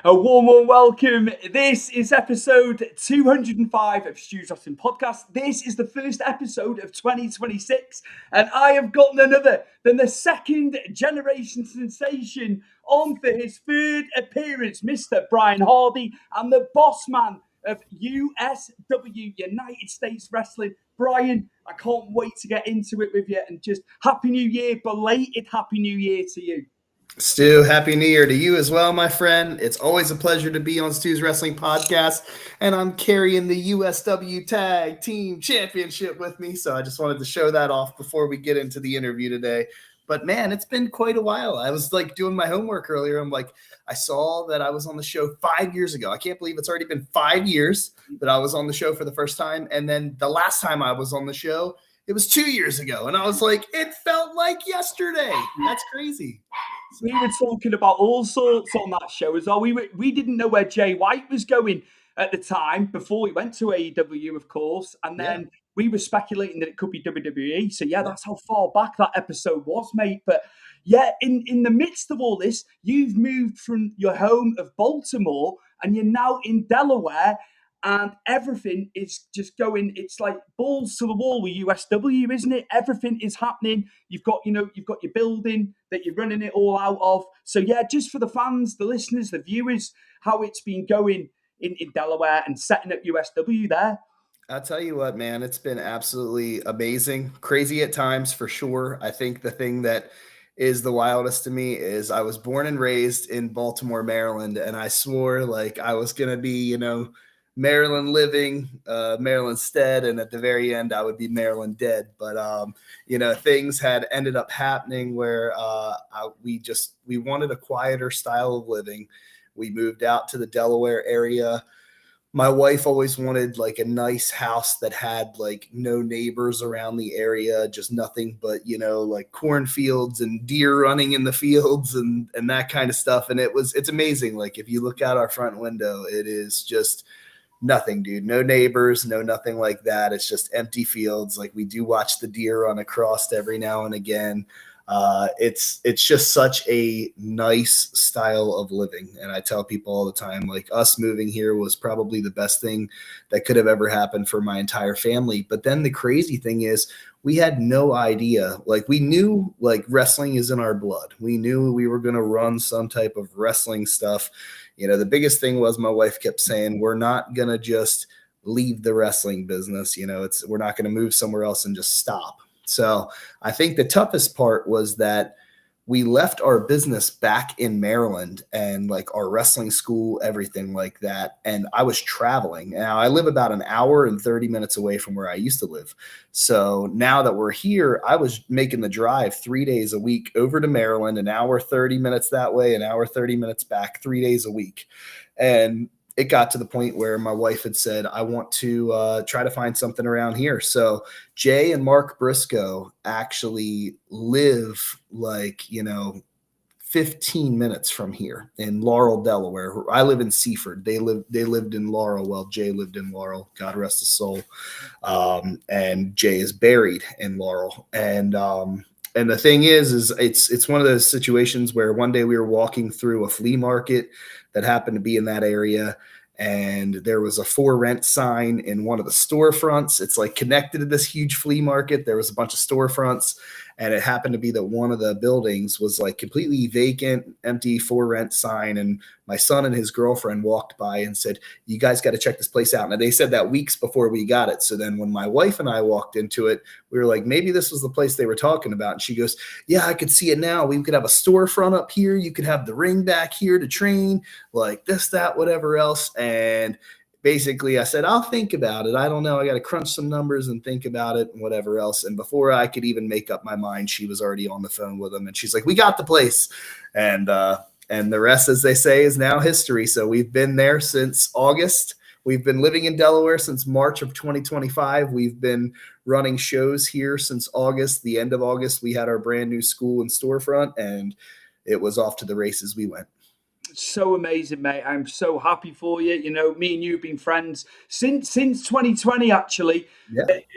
A warm welcome. This is episode 205 of Stu's Wrestling Podcast. This is the first episode of 2026, and I have got none other than the second generation sensation on for his third appearance, Mr. Brian Hardy, and the boss man of USW, United States Wrestling. Brian, I can't wait to get into it with you, and just Happy New Year, belated Happy New Year to you. Stu, Happy New Year to you as well, my friend. It's always a pleasure to be on Stu's Wrestling Podcast, and I'm carrying the USW Tag Team Championship with me, so I just wanted to show that off before we get into the interview today. But man, it's been quite a while. I was doing my homework earlier. I saw that I was on the show 5 years ago. I can't believe it's already been 5 years that I was on the show for the first time, and then the last time I was on the show, it was 2 years ago, and I was like, it felt like yesterday. That's crazy. We were talking about all sorts on that show as well. We didn't know where Jay White was going at the time before he went to AEW, of course, and then we were speculating that it could be WWE. So that's how far back that episode was, mate. But in the midst of all this, you've moved from your home of Baltimore and you're now in Delaware. And everything is just going, it's like balls to the wall with USW, isn't it? Everything is happening. You've got your building that you're running it all out of. So just for the fans, the listeners, the viewers, how it's been going in Delaware and setting up USW there. I'll tell you what, man, it's been absolutely amazing. Crazy at times, for sure. I think the thing that is the wildest to me is I was born and raised in Baltimore, Maryland, and I swore I was going to be, Maryland living, Maryland stead, and at the very end, I would be Maryland dead. But, things had ended up happening where we wanted a quieter style of living. We moved out to the Delaware area. My wife always wanted a nice house that had no neighbors around the area, just nothing but, cornfields and deer running in the fields and that kind of stuff. And it's amazing. If you look out our front window, it is just nothing, dude. No neighbors, no nothing like that. It's just empty fields. We do watch the deer run across every now and again. It's just such a nice style of living. And I tell people all the time, us moving here was probably the best thing that could have ever happened for my entire family. But then the crazy thing is we had no idea. We knew wrestling is in our blood. We knew we were going to run some type of wrestling stuff. The biggest thing was my wife kept saying, we're not going to just leave the wrestling business. We're not going to move somewhere else and just stop. So I think the toughest part was that we left our business back in Maryland and our wrestling school, everything like that. And I was traveling. Now I live about an hour and 30 minutes away from where I used to live. So now that we're here, I was making the drive 3 days a week over to Maryland, an hour, 30 minutes that way, an hour, 30 minutes back, 3 days a week. And it got to the point where my wife had said, I want to try to find something around here. So Jay and Mark Briscoe actually live 15 minutes from here in Laurel, Delaware. I live in Seaford. They lived in Laurel while Jay lived in Laurel. God rest his soul. And Jay is buried in Laurel. And the thing is it's one of those situations where one day we were walking through a flea market that happened to be in that area, and there was a for rent sign in one of the storefronts. It's connected to this huge flea market. There was a bunch of storefronts, and it happened to be that one of the buildings was completely vacant, empty, for rent sign. And my son and his girlfriend walked by and said, you guys got to check this place out. Now they said that weeks before we got it. So then when my wife and I walked into it, we were like, maybe this was the place they were talking about. And she goes, yeah, I could see it now. We could have a storefront up here. You could have the ring back here to train, this, that, whatever else. And basically I said, I'll think about it. I don't know. I got to crunch some numbers and think about it and whatever else. And before I could even make up my mind, she was already on the phone with him. And she's like, we got the place. And the rest, as they say, is now history. So we've been there since August. We've been living in Delaware since March of 2025. We've been running shows here since August. The end of August, we had our brand new school and storefront, and it was off to the races we went. So amazing, mate. I'm so happy for you. Me and you have been friends since 2020, actually,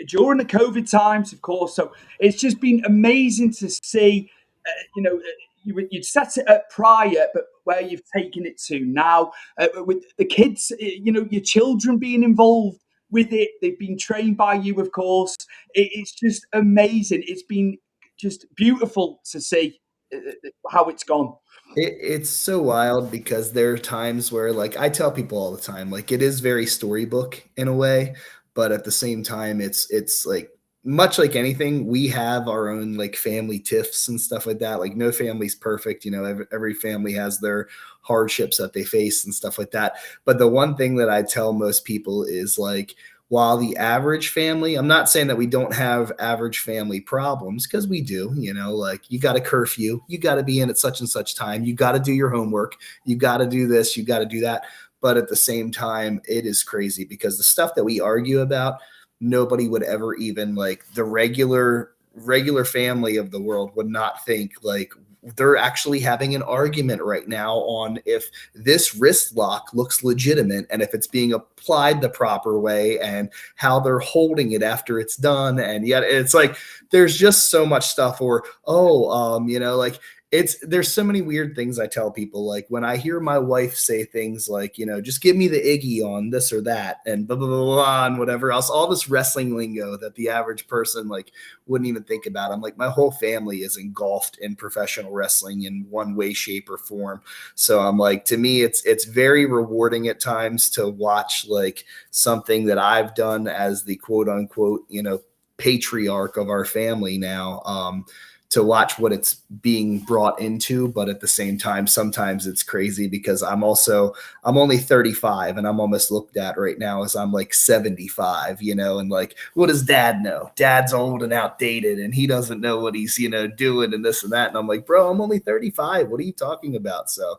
during the COVID times, of course. So it's just been amazing to see, you'd set it at prior, but where you've taken it to now, with the kids, your children being involved with it, they've been trained by you, of course. It's just amazing. It's been just beautiful to see how it's gone. It's so wild because there are times where, like, I tell people all the time, like, it is very storybook in a way, but at the same time, it's like much like anything, we have our own like family tiffs and stuff like that. Like, no family's perfect, every family has their hardships that they face and stuff like that. But the one thing that I tell most people is like, while the average family, I'm not saying that we don't have average family problems, because we do, like, you got a curfew, you got to be in at such and such time, you got to do your homework, you got to do this, you got to do that. But at the same time, it is crazy because the stuff that we argue about, nobody would ever, even like the regular family of the world would not think like they're actually having an argument right now on if this wrist lock looks legitimate and if it's being applied the proper way and how they're holding it after it's done. And yet it's like, there's just so much stuff. Or, like, there's so many weird things I tell people. Like, when I hear my wife say things like, just give me the Iggy on this or that and blah, blah, blah, blah, and whatever else, all this wrestling lingo that the average person like wouldn't even think about. I'm like, my whole family is engulfed in professional wrestling in one way, shape, or form. So I'm like, to me, it's very rewarding at times to watch like something that I've done as the quote unquote, patriarch of our family now, to watch what it's being brought into. But at the same time, sometimes it's crazy because I'm only 35 and I'm almost looked at right now as I'm like 75, and like, what does dad know? Dad's old and outdated and he doesn't know what he's, doing and this and that. And I'm like, bro, I'm only 35. What are you talking about? So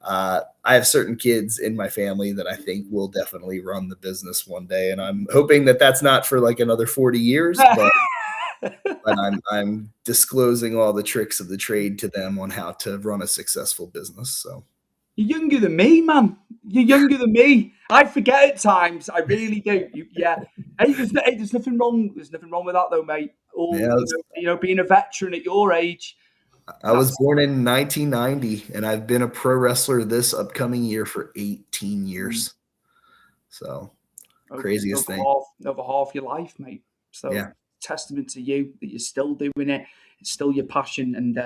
I have certain kids in my family that I think will definitely run the business one day. And I'm hoping that that's not for like another 40 years, but I'm disclosing all the tricks of the trade to them on how to run a successful business. So you're younger than me, man. You're younger than me. I forget at times. I really do. Hey, there's nothing wrong. There's nothing wrong with that, though, mate. Or being a veteran at your age. I was born in 1990, and I've been a pro wrestler this upcoming year for 18 years. So craziest thing. Over half your life, mate. So yeah. Testament to you that you're still doing it. It's still your passion. And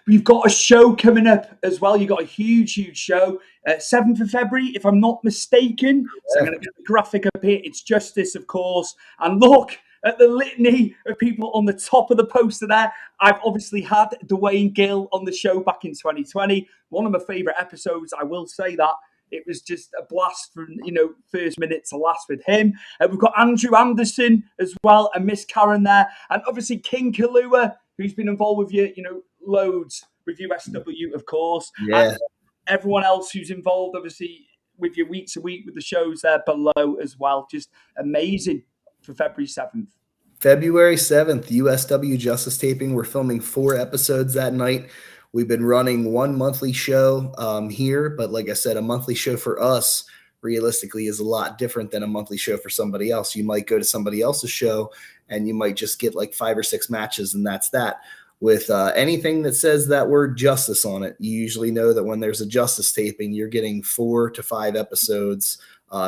we've got a show coming up as well. You've got a huge show, 7th of February, if I'm not mistaken. So I'm going to get the graphic up here. It's Justice, of course. And look at the litany of people on the top of the poster there. I've obviously had Dwayne Gill on the show back in 2020. One of my favourite episodes, I will say that. It was just a blast from, first minute to last with him. We've got Andrew Anderson as well, and Miss Karen there. And obviously King Kalua, who's been involved with you, loads with USW, of course. Yeah. And everyone else who's involved, obviously, with you week to week with the shows there below as well. Just amazing for February 7th. February 7th, USW Justice taping. We're filming 4 episodes that night. We've been running one monthly show here, but like I said, a monthly show for us realistically is a lot different than a monthly show for somebody else. You might go to somebody else's show and you might just get like 5 or 6 matches and that's that. With anything that says that word justice on it, you usually know that when there's a justice taping, you're getting 4 to 5 episodes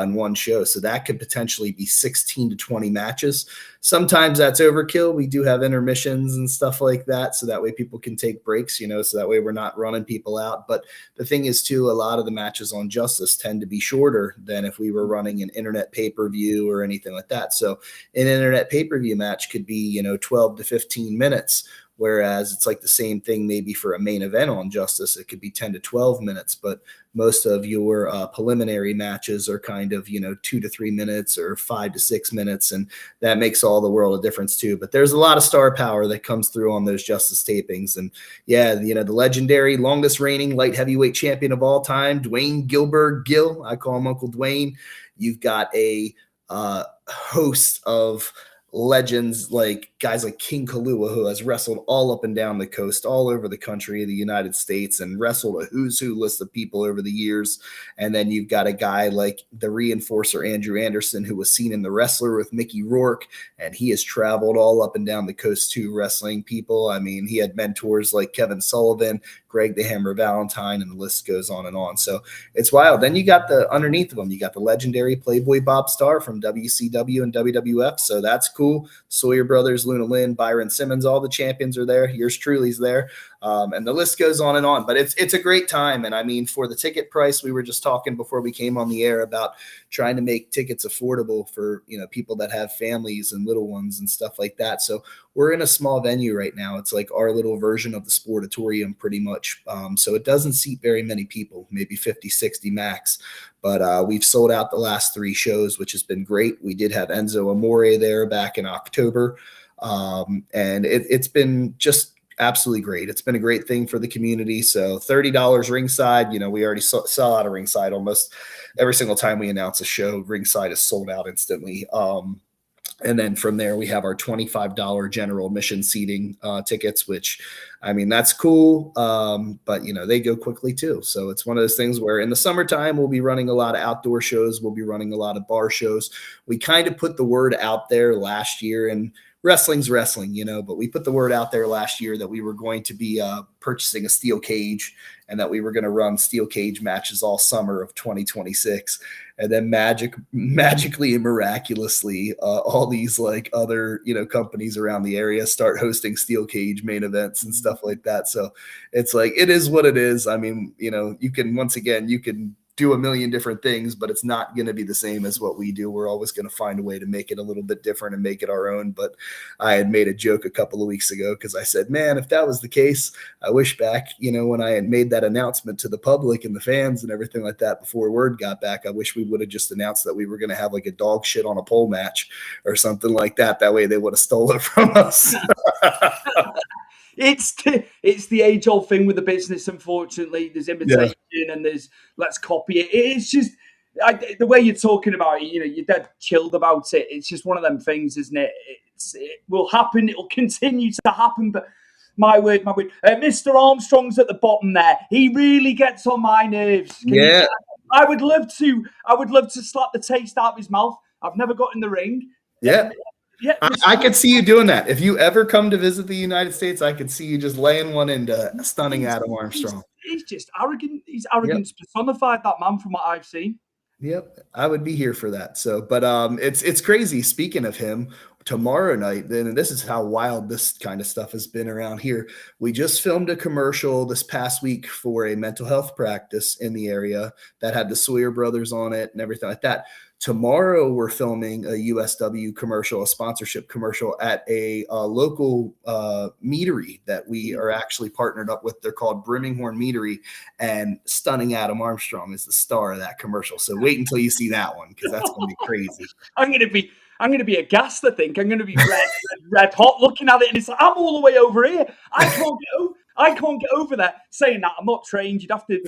in one show. So that could potentially be 16 to 20 matches. Sometimes that's overkill. We do have intermissions and stuff like that. So that way people can take breaks, so that way we're not running people out. But the thing is too, a lot of the matches on Justice tend to be shorter than if we were running an internet pay-per-view or anything like that. So an internet pay-per-view match could be, 12 to 15 minutes. Whereas it's like the same thing maybe for a main event on Justice. It could be 10 to 12 minutes, but most of your preliminary matches are kind of, 2 to 3 minutes or 5 to 6 minutes. And that makes all the world of difference too. But there's a lot of star power that comes through on those Justice tapings. And the legendary longest reigning light heavyweight champion of all time, Dwayne Gilbert Gill. I call him Uncle Dwayne. You've got a host of legends like guys like King Kalua, who has wrestled all up and down the coast, all over the country of the United States, and wrestled a who's who list of people over the years. And then you've got a guy like the reinforcer Andrew Anderson, who was seen in The Wrestler with Mickey Rourke, and he has traveled all up and down the coast too, wrestling people. I mean, he had mentors like Kevin Sullivan, Greg the Hammer Valentine, and the list goes on and on. So it's wild. Then you got the underneath of them, you got the legendary Playboy Bob Starr from WCW and WWF. So that's cool. Sawyer Brothers, Luna Lynn, Byron Simmons, all the champions are there. Yours truly's there. And the list goes on and on, but it's a great time. And I mean, for the ticket price, we were just talking before we came on the air about trying to make tickets affordable for, people that have families and little ones and stuff like that. So we're in a small venue right now. It's like our little version of the Sportatorium pretty much. So it doesn't seat very many people, maybe 50, 60 max, but we've sold out the last 3 shows, which has been great. We did have Enzo Amore there back in October. And it's been just absolutely great. It's been a great thing for the community. So $30 ringside, we already sell out of ringside almost every single time we announce a show. Ringside is sold out instantly. And then from there, we have our $25 general admission seating tickets, which, I mean, that's cool. But, they go quickly too. So it's one of those things where in the summertime, we'll be running a lot of outdoor shows. We'll be running a lot of bar shows. We kind of put the word out there last year, and wrestling's wrestling, but we put the word out there last year that we were going to be purchasing a steel cage and that we were going to run steel cage matches all summer of 2026. And then magically and miraculously, all these like other, companies around the area start hosting steel cage main events and stuff like that. So it's like, it is what it is. I mean, you can do a million different things, but it's not going to be the same as what we do. We're always going to find a way to make it a little bit different and make it our own. But I had made a joke a couple of weeks ago because I said, man, if that was the case, I wish back, when I had made that announcement to the public and the fans and everything like that before word got back, I wish we would have just announced that we were going to have like a dog shit on a pole match or something like that. That way they would have stolen it from us. It's the age-old thing with the business, unfortunately. There's imitation and there's let's copy it. It's just the way you're talking about it, you're dead chilled about it. It's just one of them things, isn't it? It will happen. It will continue to happen, but my word. Mr. Armstrong's at the bottom there. He really gets on my nerves. I would love to slap the taste out of his mouth. I've never got in the ring. Yeah. Yeah, I could see you doing that. If you ever come to visit the United States, I could see you just laying one into stunning Adam Armstrong. He's just arrogant. He's arrogance personified, that man, from what I've seen. Yep, I would be here for that. So, but it's crazy. Speaking of him, tomorrow night, then this is how wild this kind of stuff has been around here. We just filmed a commercial this past week for a mental health practice in the area that had the Sawyer brothers on it and everything like that. Tomorrow, we're filming a USW commercial, a sponsorship commercial at a local meadery that we are actually partnered up with. They're called Brimminghorn Meadery, and stunning Adam Armstrong is the star of that commercial. So wait until you see that one, because that's going to be crazy. I'm going to be aghast, I think. I'm going to be red hot looking at it, and it's like, I'm all the way over here. I can't get over there. Saying that, I'm not trained. You'd have to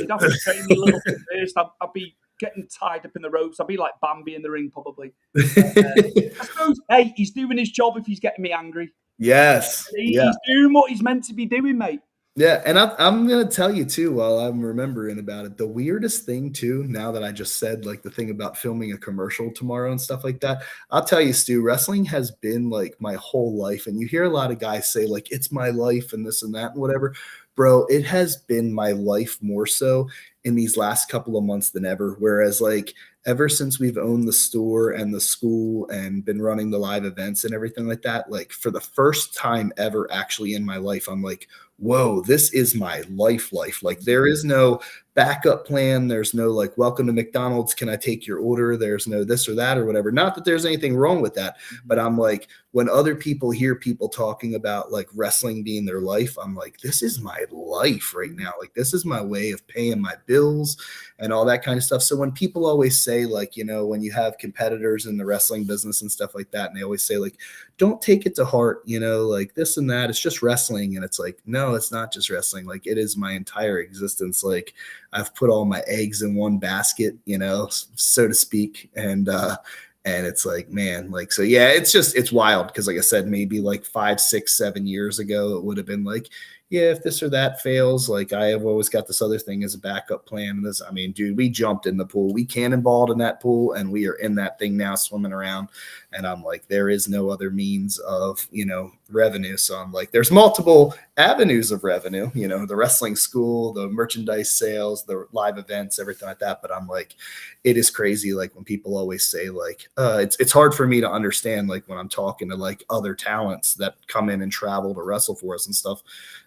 train me a little bit first. I'd be getting tied up in the ropes. I'd be like Bambi in the ring, probably. I suppose, hey, he's doing his job if he's getting me angry. Yes. He's doing what he's meant to be doing, mate. Yeah, and I'm going to tell you, too, while I'm remembering about it, the weirdest thing, too, now that I just said, like, the thing about filming a commercial tomorrow and stuff like that, I'll tell you, Stu, wrestling has been, like, my whole life. And you hear a lot of guys say, like, it's my life and this and that and whatever. Bro, it has been my life more so in these last couple of months than ever. Whereas, like, ever since we've owned the store and the school and been running the live events and everything like that, like, for the first time ever actually in my life, I'm like, whoa, this is my life. Like, there is no backup plan. There's no like, welcome to McDonald's. Can I take your order? There's no this or that or whatever. Not that there's anything wrong with that, but I'm like, when other people hear people talking about like wrestling being their life, I'm like, this is my life right now. Like, this is my way of paying my bills and all that kind of stuff. So when people always say, like, when you have competitors in the wrestling business and stuff like that, and they always say, like, don't take it to heart, like this and that, it's just wrestling. And it's like, no, it's not just wrestling. Like, it is my entire existence. Like, I've put all my eggs in one basket, so to speak. And And it's like, man, like, so yeah, it's wild. Cause like I said, maybe like 5, 6, 7 years ago, it would have been like, yeah, if this or that fails, like I have always got this other thing as a backup plan. And this, I mean, dude, we jumped in the pool, we cannonballed in that pool, and we are in that thing now swimming around. And I'm like, there is no other means of, revenue. So I'm like, there's multiple avenues of revenue, the wrestling school, the merchandise sales, the live events, everything like that. But I'm like, it is crazy. Like when people always say like, it's hard for me to understand, like when I'm talking to like other talents that come in and travel to wrestle for us and stuff.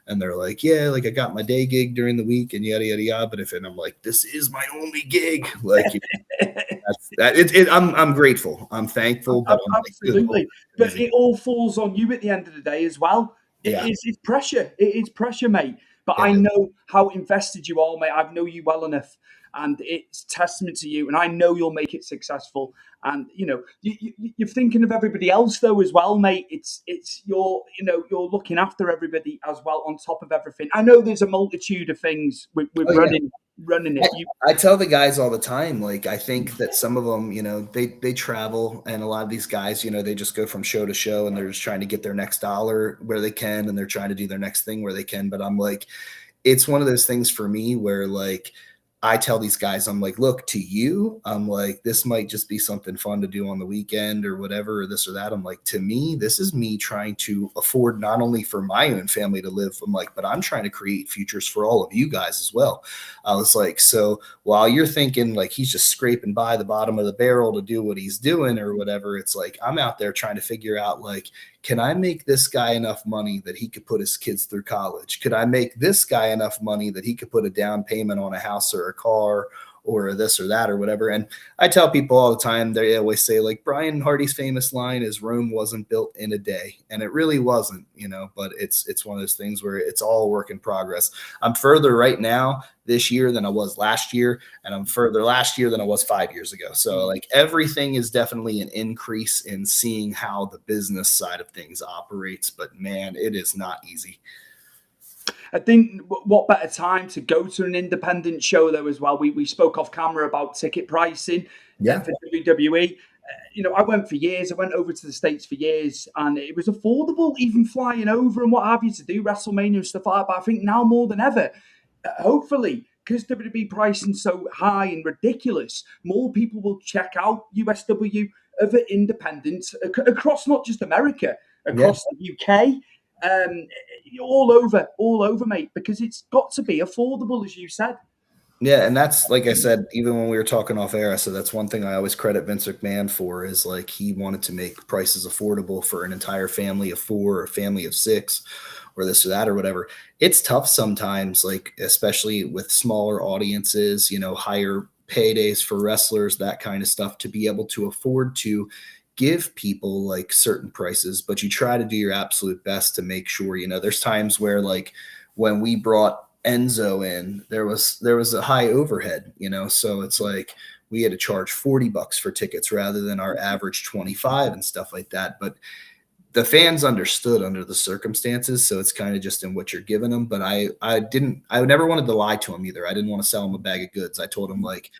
And they're like, yeah, like I got my day gig during the week and yada, yada, yada. But I'm like, this is my only gig. Like, that's that. I'm grateful. I'm thankful, but I'm like, good Lord, Absolutely. But it all falls on you at the end of the day as well. yeah, It's pressure. It is pressure, mate. But it I is. know how invested you are, mate. I know you well enough, and it's testament to you. And I know you'll make it successful. And you're thinking of everybody else though as well, mate. It's you're looking after everybody as well on top of everything. I know there's a multitude of things with Oh yeah. running it. I tell the guys all the time, like I think that some of them, they travel, and a lot of these guys, they just go from show to show, and they're just trying to get their next dollar where they can, and they're trying to do their next thing where they can. But I'm like, it's one of those things for me where like I tell these guys, I'm like, look, to you, I'm like, this might just be something fun to do on the weekend or whatever, or this or that. I'm like, to me, this is me trying to afford not only for my own family to live, I'm like, but I'm trying to create futures for all of you guys as well. I was like, so while you're thinking like he's just scraping by the bottom of the barrel to do what he's doing or whatever, it's like I'm out there trying to figure out like, can I make this guy enough money that he could put his kids through college? Could I make this guy enough money that he could put a down payment on a house or a car or this or that or whatever? And I tell people all the time, they always say like Brian Hardy's famous line is Rome wasn't built in a day. And it really wasn't, but it's one of those things where it's all a work in progress. I'm further right now this year than I was last year, and I'm further last year than I was 5 years ago. So like everything is definitely an increase in seeing how the business side of things operates, but man, it is not easy. I think what better time to go to an independent show though as well. We spoke off camera about ticket pricing Yeah. for WWE. I went for years. I went over to the States for years, and it was affordable, even flying over and what have you to do WrestleMania and stuff like that. But I think now more than ever, hopefully, because WWE pricing so high and ridiculous, more people will check out USW other independents across not just America, Yeah. across the UK, all over, mate. Because it's got to be affordable, as you said. Yeah, and that's like I said, even when we were talking off air, I said that's one thing I always credit Vince McMahon for is like he wanted to make prices affordable for an entire family of 4 or a family of 6 or this or that or whatever. It's tough sometimes, like especially with smaller audiences, higher paydays for wrestlers, that kind of stuff, to be able to afford to give people like certain prices, but you try to do your absolute best to make sure, there's times where like when we brought Enzo in, there was a high overhead, so it's like we had to charge $40 for tickets rather than our average 25 and stuff like that. But the fans understood under the circumstances, so it's kind of just in what you're giving them. But I never wanted to lie to them either. I didn't want to sell them a bag of goods. I told them like,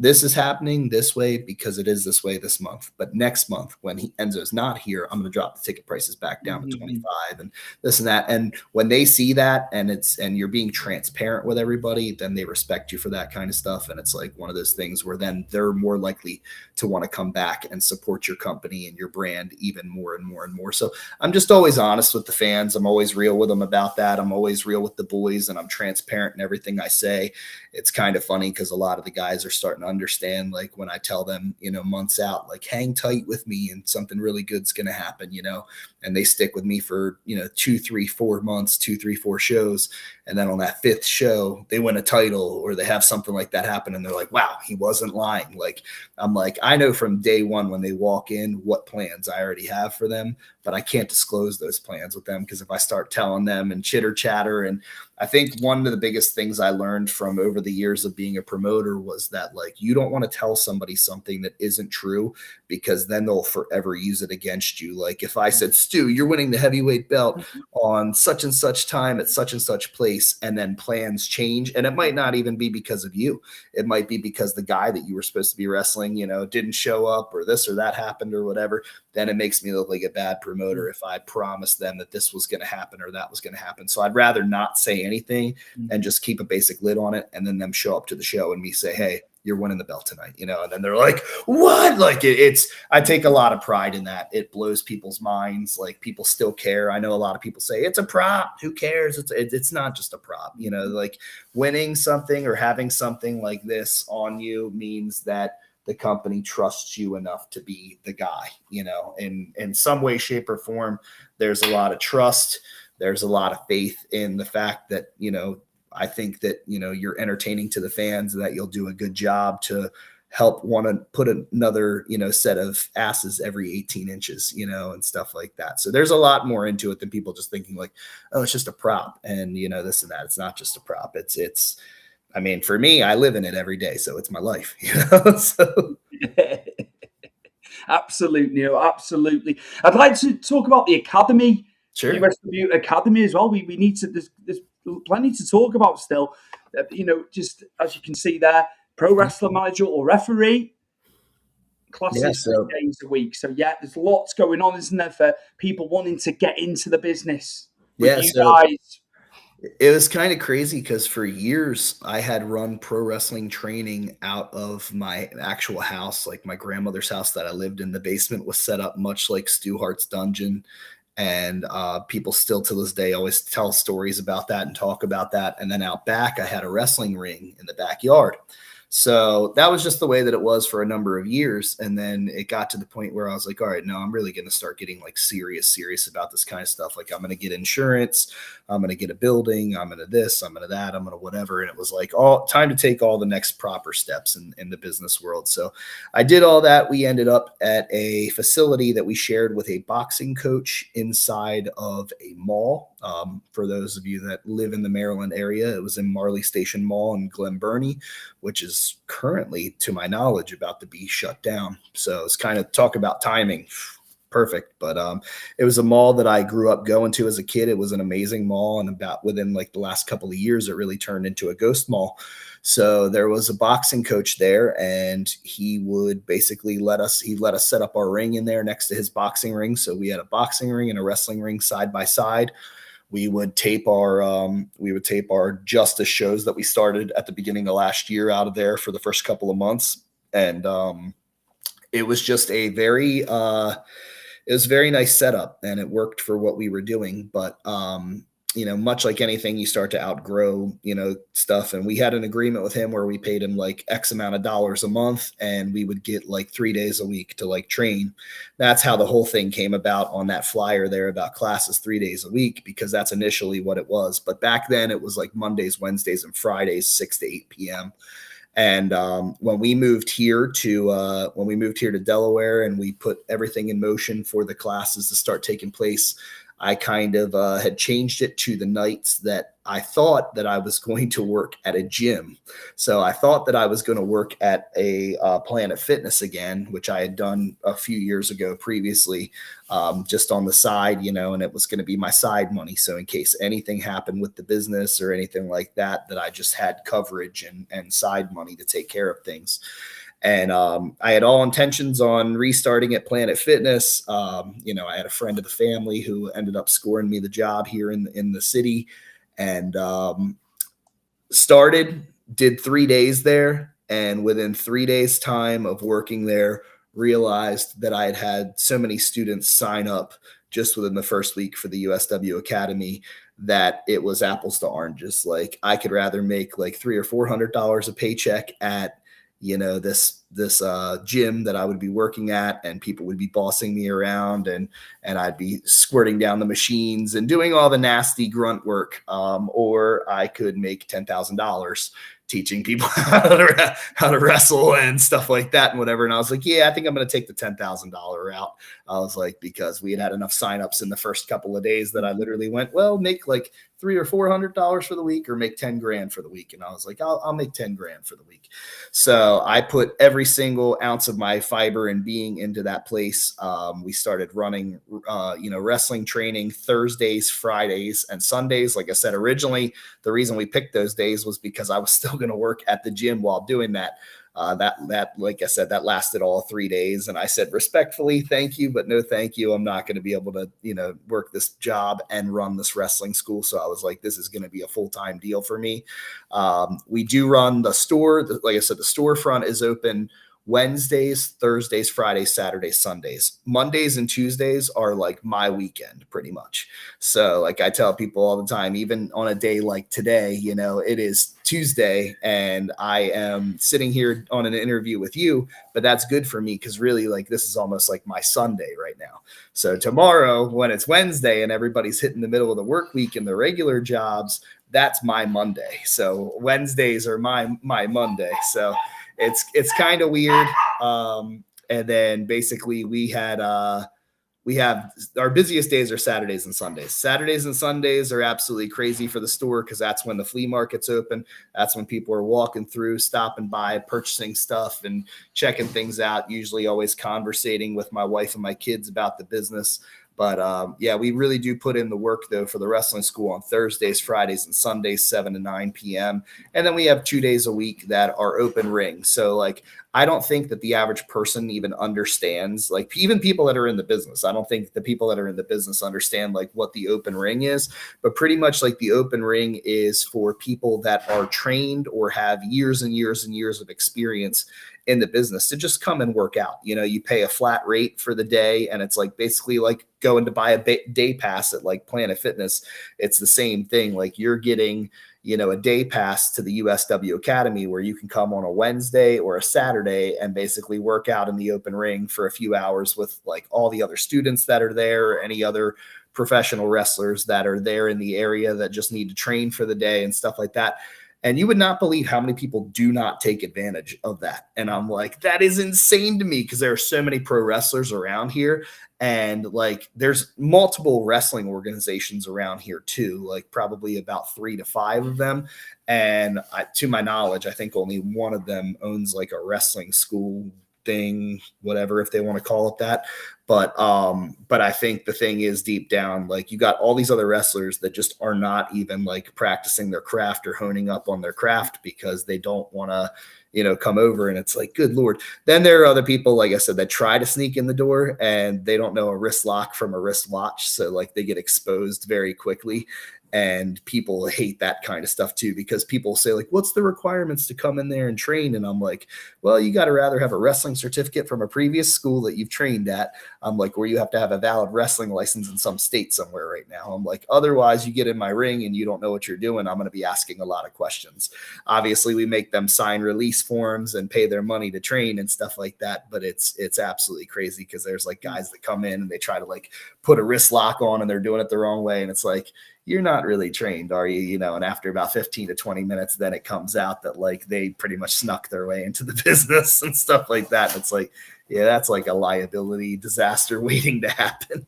this is happening this way because it is this way this month. But next month, when Enzo's not here, I'm going to drop the ticket prices back down to 25 and this and that. And when they see that and you're being transparent with everybody, then they respect you for that kind of stuff. And it's like one of those things where then they're more likely to want to come back and support your company and your brand even more and more and more. So I'm just always honest with the fans. I'm always real with them about that. I'm always real with the boys, and I'm transparent in everything I say. It's kind of funny because a lot of the guys are starting to understand, like when I tell them, months out, like hang tight with me and something really good's going to happen, and they stick with me for, 2, 3, 4 months, 2, 3, 4 shows. And then on that 5th show, they win a title or they have something like that happen. And they're like, wow, he wasn't lying. Like, I'm like, I know from day one when they walk in what plans I already have for them, but I can't disclose those plans with them because if I start telling them and chitter chatter, and I think one of the biggest things I learned from over the years of being a promoter was that, like, you don't want to tell somebody something that isn't true, because then they'll forever use it against you. Like if I said, Stu, you're winning the heavyweight belt on such and such time at such and such place, and then plans change, and it might not even be because of you. It might be because the guy that you were supposed to be wrestling, didn't show up, or this or that happened or whatever. Then it makes me look like a bad promoter if I promised them that this was going to happen or that was going to happen. So I'd rather not say anything and just keep a basic lid on it, and then them show up to the show and me say, hey, you're winning the belt tonight, and then they're like, what? Like I take a lot of pride in that. It blows people's minds. Like people still care. I know a lot of people say it's a prop. Who cares? It's not just a prop, like winning something or having something like this on you means that the company trusts you enough to be the guy, in some way, shape, or form. There's a lot of trust. There's a lot of faith in the fact that, I think that, you're entertaining to the fans, and that you'll do a good job to help want to put another, set of asses every 18 inches, and stuff like that. So there's a lot more into it than people just thinking like, oh, it's just a prop and, this and that. It's not just a prop. I mean, for me, I live in it every day, so it's my life, So. Absolutely, absolutely. I'd like to talk about the academy, Sure. USW Academy as well. We need to. There's plenty to talk about still. Just as you can see there, pro wrestler manager or referee, classes 3 days a week. So yeah, there's lots going on, isn't there, for people wanting to get into the business with you guys. It was kind of crazy because for years I had run pro wrestling training out of my actual house. Like my grandmother's house that I lived in, the basement was set up much like Stu Hart's dungeon. And people still to this day always tell stories about that and talk about that. And then out back, I had a wrestling ring in the backyard. So that was just the way that it was for a number of years. And then it got to the point where I was like, all right, no, I'm really going to start getting like serious about this kind of stuff. Like I'm going to get insurance. I'm going to get a building. I'm going to this, I'm going to that, I'm going to whatever. And it was like all time to take all the next proper steps in the business world. So I did all that. We ended up at a facility that we shared with a boxing coach inside of a mall. For those of you that live in the Maryland area, it was in Marley Station Mall in Glen Burnie, which is currently, to my knowledge, about to be shut down. So it's kind of talk about timing. Perfect. But it was a mall that I grew up going to as a kid. It was an amazing mall. And about within like the last couple of years, it really turned into a ghost mall. So there was a boxing coach there, and he would basically let us set up our ring in there next to his boxing ring. So we had a boxing ring and a wrestling ring side by side. We would tape our Justice shows that we started at the beginning of last year out of there for the first couple of months. And it was just a very nice setup, and it worked for what we were doing. But much like anything, you start to outgrow, stuff. And we had an agreement with him where we paid him like X amount of dollars a month, and we would get like 3 days a week to like train. That's how the whole thing came about on that flyer there about classes 3 days a week, because that's initially what it was. But back then it was like Mondays, Wednesdays, and Fridays, 6 to 8 p.m. And when we moved here to Delaware, and we put everything in motion for the classes to start taking place, I kind of had changed it to the nights that I thought that I was going to work at a gym. So I thought that I was going to work at a Planet Fitness again, which I had done a few years ago previously, just on the side, and it was going to be my side money. So in case anything happened with the business or anything like that, that I just had coverage and side money to take care of things. And I had all intentions on restarting at Planet Fitness. I had a friend of the family who ended up scoring me the job here in the city, and did 3 days there. And within 3 days time of working there, realized that I had had so many students sign up just within the first week for the USW Academy that it was apples to oranges. Like I could rather make like $300 or $400 a paycheck at this gym that I would be working at, and people would be bossing me around, and I'd be squirting down the machines and doing all the nasty grunt work. Or I could make $10,000 teaching people how to wrestle and stuff like that and whatever. And I was like, yeah, I think I'm going to take the $10,000 route. I was like, because we had enough signups in the first couple of days that I literally went, well, make like $300 or $400 for the week, or make 10 grand for the week. And I was like, I'll make 10 grand for the week. So I put every single ounce of my fiber and being into that place. We started running, wrestling training Thursdays, Fridays, and Sundays. Like I said, originally, the reason we picked those days was because I was still going to work at the gym while doing that. Like I said, that lasted all 3 days. And I said, respectfully, thank you, but no, thank you. I'm not going to be able to, work this job and run this wrestling school. So I was like, this is going to be a full-time deal for me. We do run the store. Like I said, the storefront is open Wednesdays, Thursdays, Fridays, Saturdays, Sundays. Mondays and Tuesdays are like my weekend pretty much. So like I tell people all the time, even on a day like today, it is Tuesday and I am sitting here on an interview with you, but that's good for me because really like this is almost like my Sunday right now. So tomorrow when it's Wednesday and everybody's hitting the middle of the work week and their regular jobs, that's my Monday. So Wednesdays are my Monday. So it's kind of weird. And then basically we have our busiest days are Saturdays and Sundays. Saturdays and Sundays are absolutely crazy for the store because that's when the flea market's open. That's when people are walking through, stopping by, purchasing stuff and checking things out, usually always conversating with my wife and my kids about the business. But we really do put in the work, though, for the wrestling school on Thursdays, Fridays, and Sundays, 7 to 9 p.m. And then we have 2 days a week that are open ring. So, like, I don't think that the average person even understands, like, even people that are in the business. I don't think the people that are in the business understand, like, what the open ring is. But pretty much, like, the open ring is for people that are trained or have years and years and years of experience in the business to just come and work out. You pay a flat rate for the day, and it's like basically like going to buy a day pass at like Planet Fitness. It's the same thing. Like you're getting, a day pass to the USW Academy where you can come on a Wednesday or a Saturday and basically work out in the open ring for a few hours with like all the other students that are there, or any other professional wrestlers that are there in the area that just need to train for the day and stuff like that. And you would not believe how many people do not take advantage of that. And I'm like, that is insane to me because there are so many pro wrestlers around here. And like, there's multiple wrestling organizations around here too, like probably about 3 to 5 of them. And to my knowledge, I think only one of them owns like a wrestling school thing, whatever, if they want to call it that. But I think the thing is deep down, like you got all these other wrestlers that just are not even like practicing their craft or honing up on their craft because they don't want to, come over. And it's like, good Lord. Then there are other people, like I said, that try to sneak in the door and they don't know a wrist lock from a wrist watch. So like they get exposed very quickly. And people hate that kind of stuff too, because people say like, what's the requirements to come in there and train? And I'm like, well, you got to rather have a wrestling certificate from a previous school that you've trained at. I'm like, where you have to have a valid wrestling license in some state somewhere right now. I'm like, otherwise you get in my ring and you don't know what you're doing. I'm going to be asking a lot of questions. Obviously we make them sign release forms and pay their money to train and stuff like that. But it's absolutely crazy because there's like guys that come in and they try to like put a wrist lock on and they're doing it the wrong way. And it's like, you're not really trained, are you? And after about 15 to 20 minutes, then it comes out that like they pretty much snuck their way into the business and stuff like that. And it's like, yeah, that's like a liability disaster waiting to happen.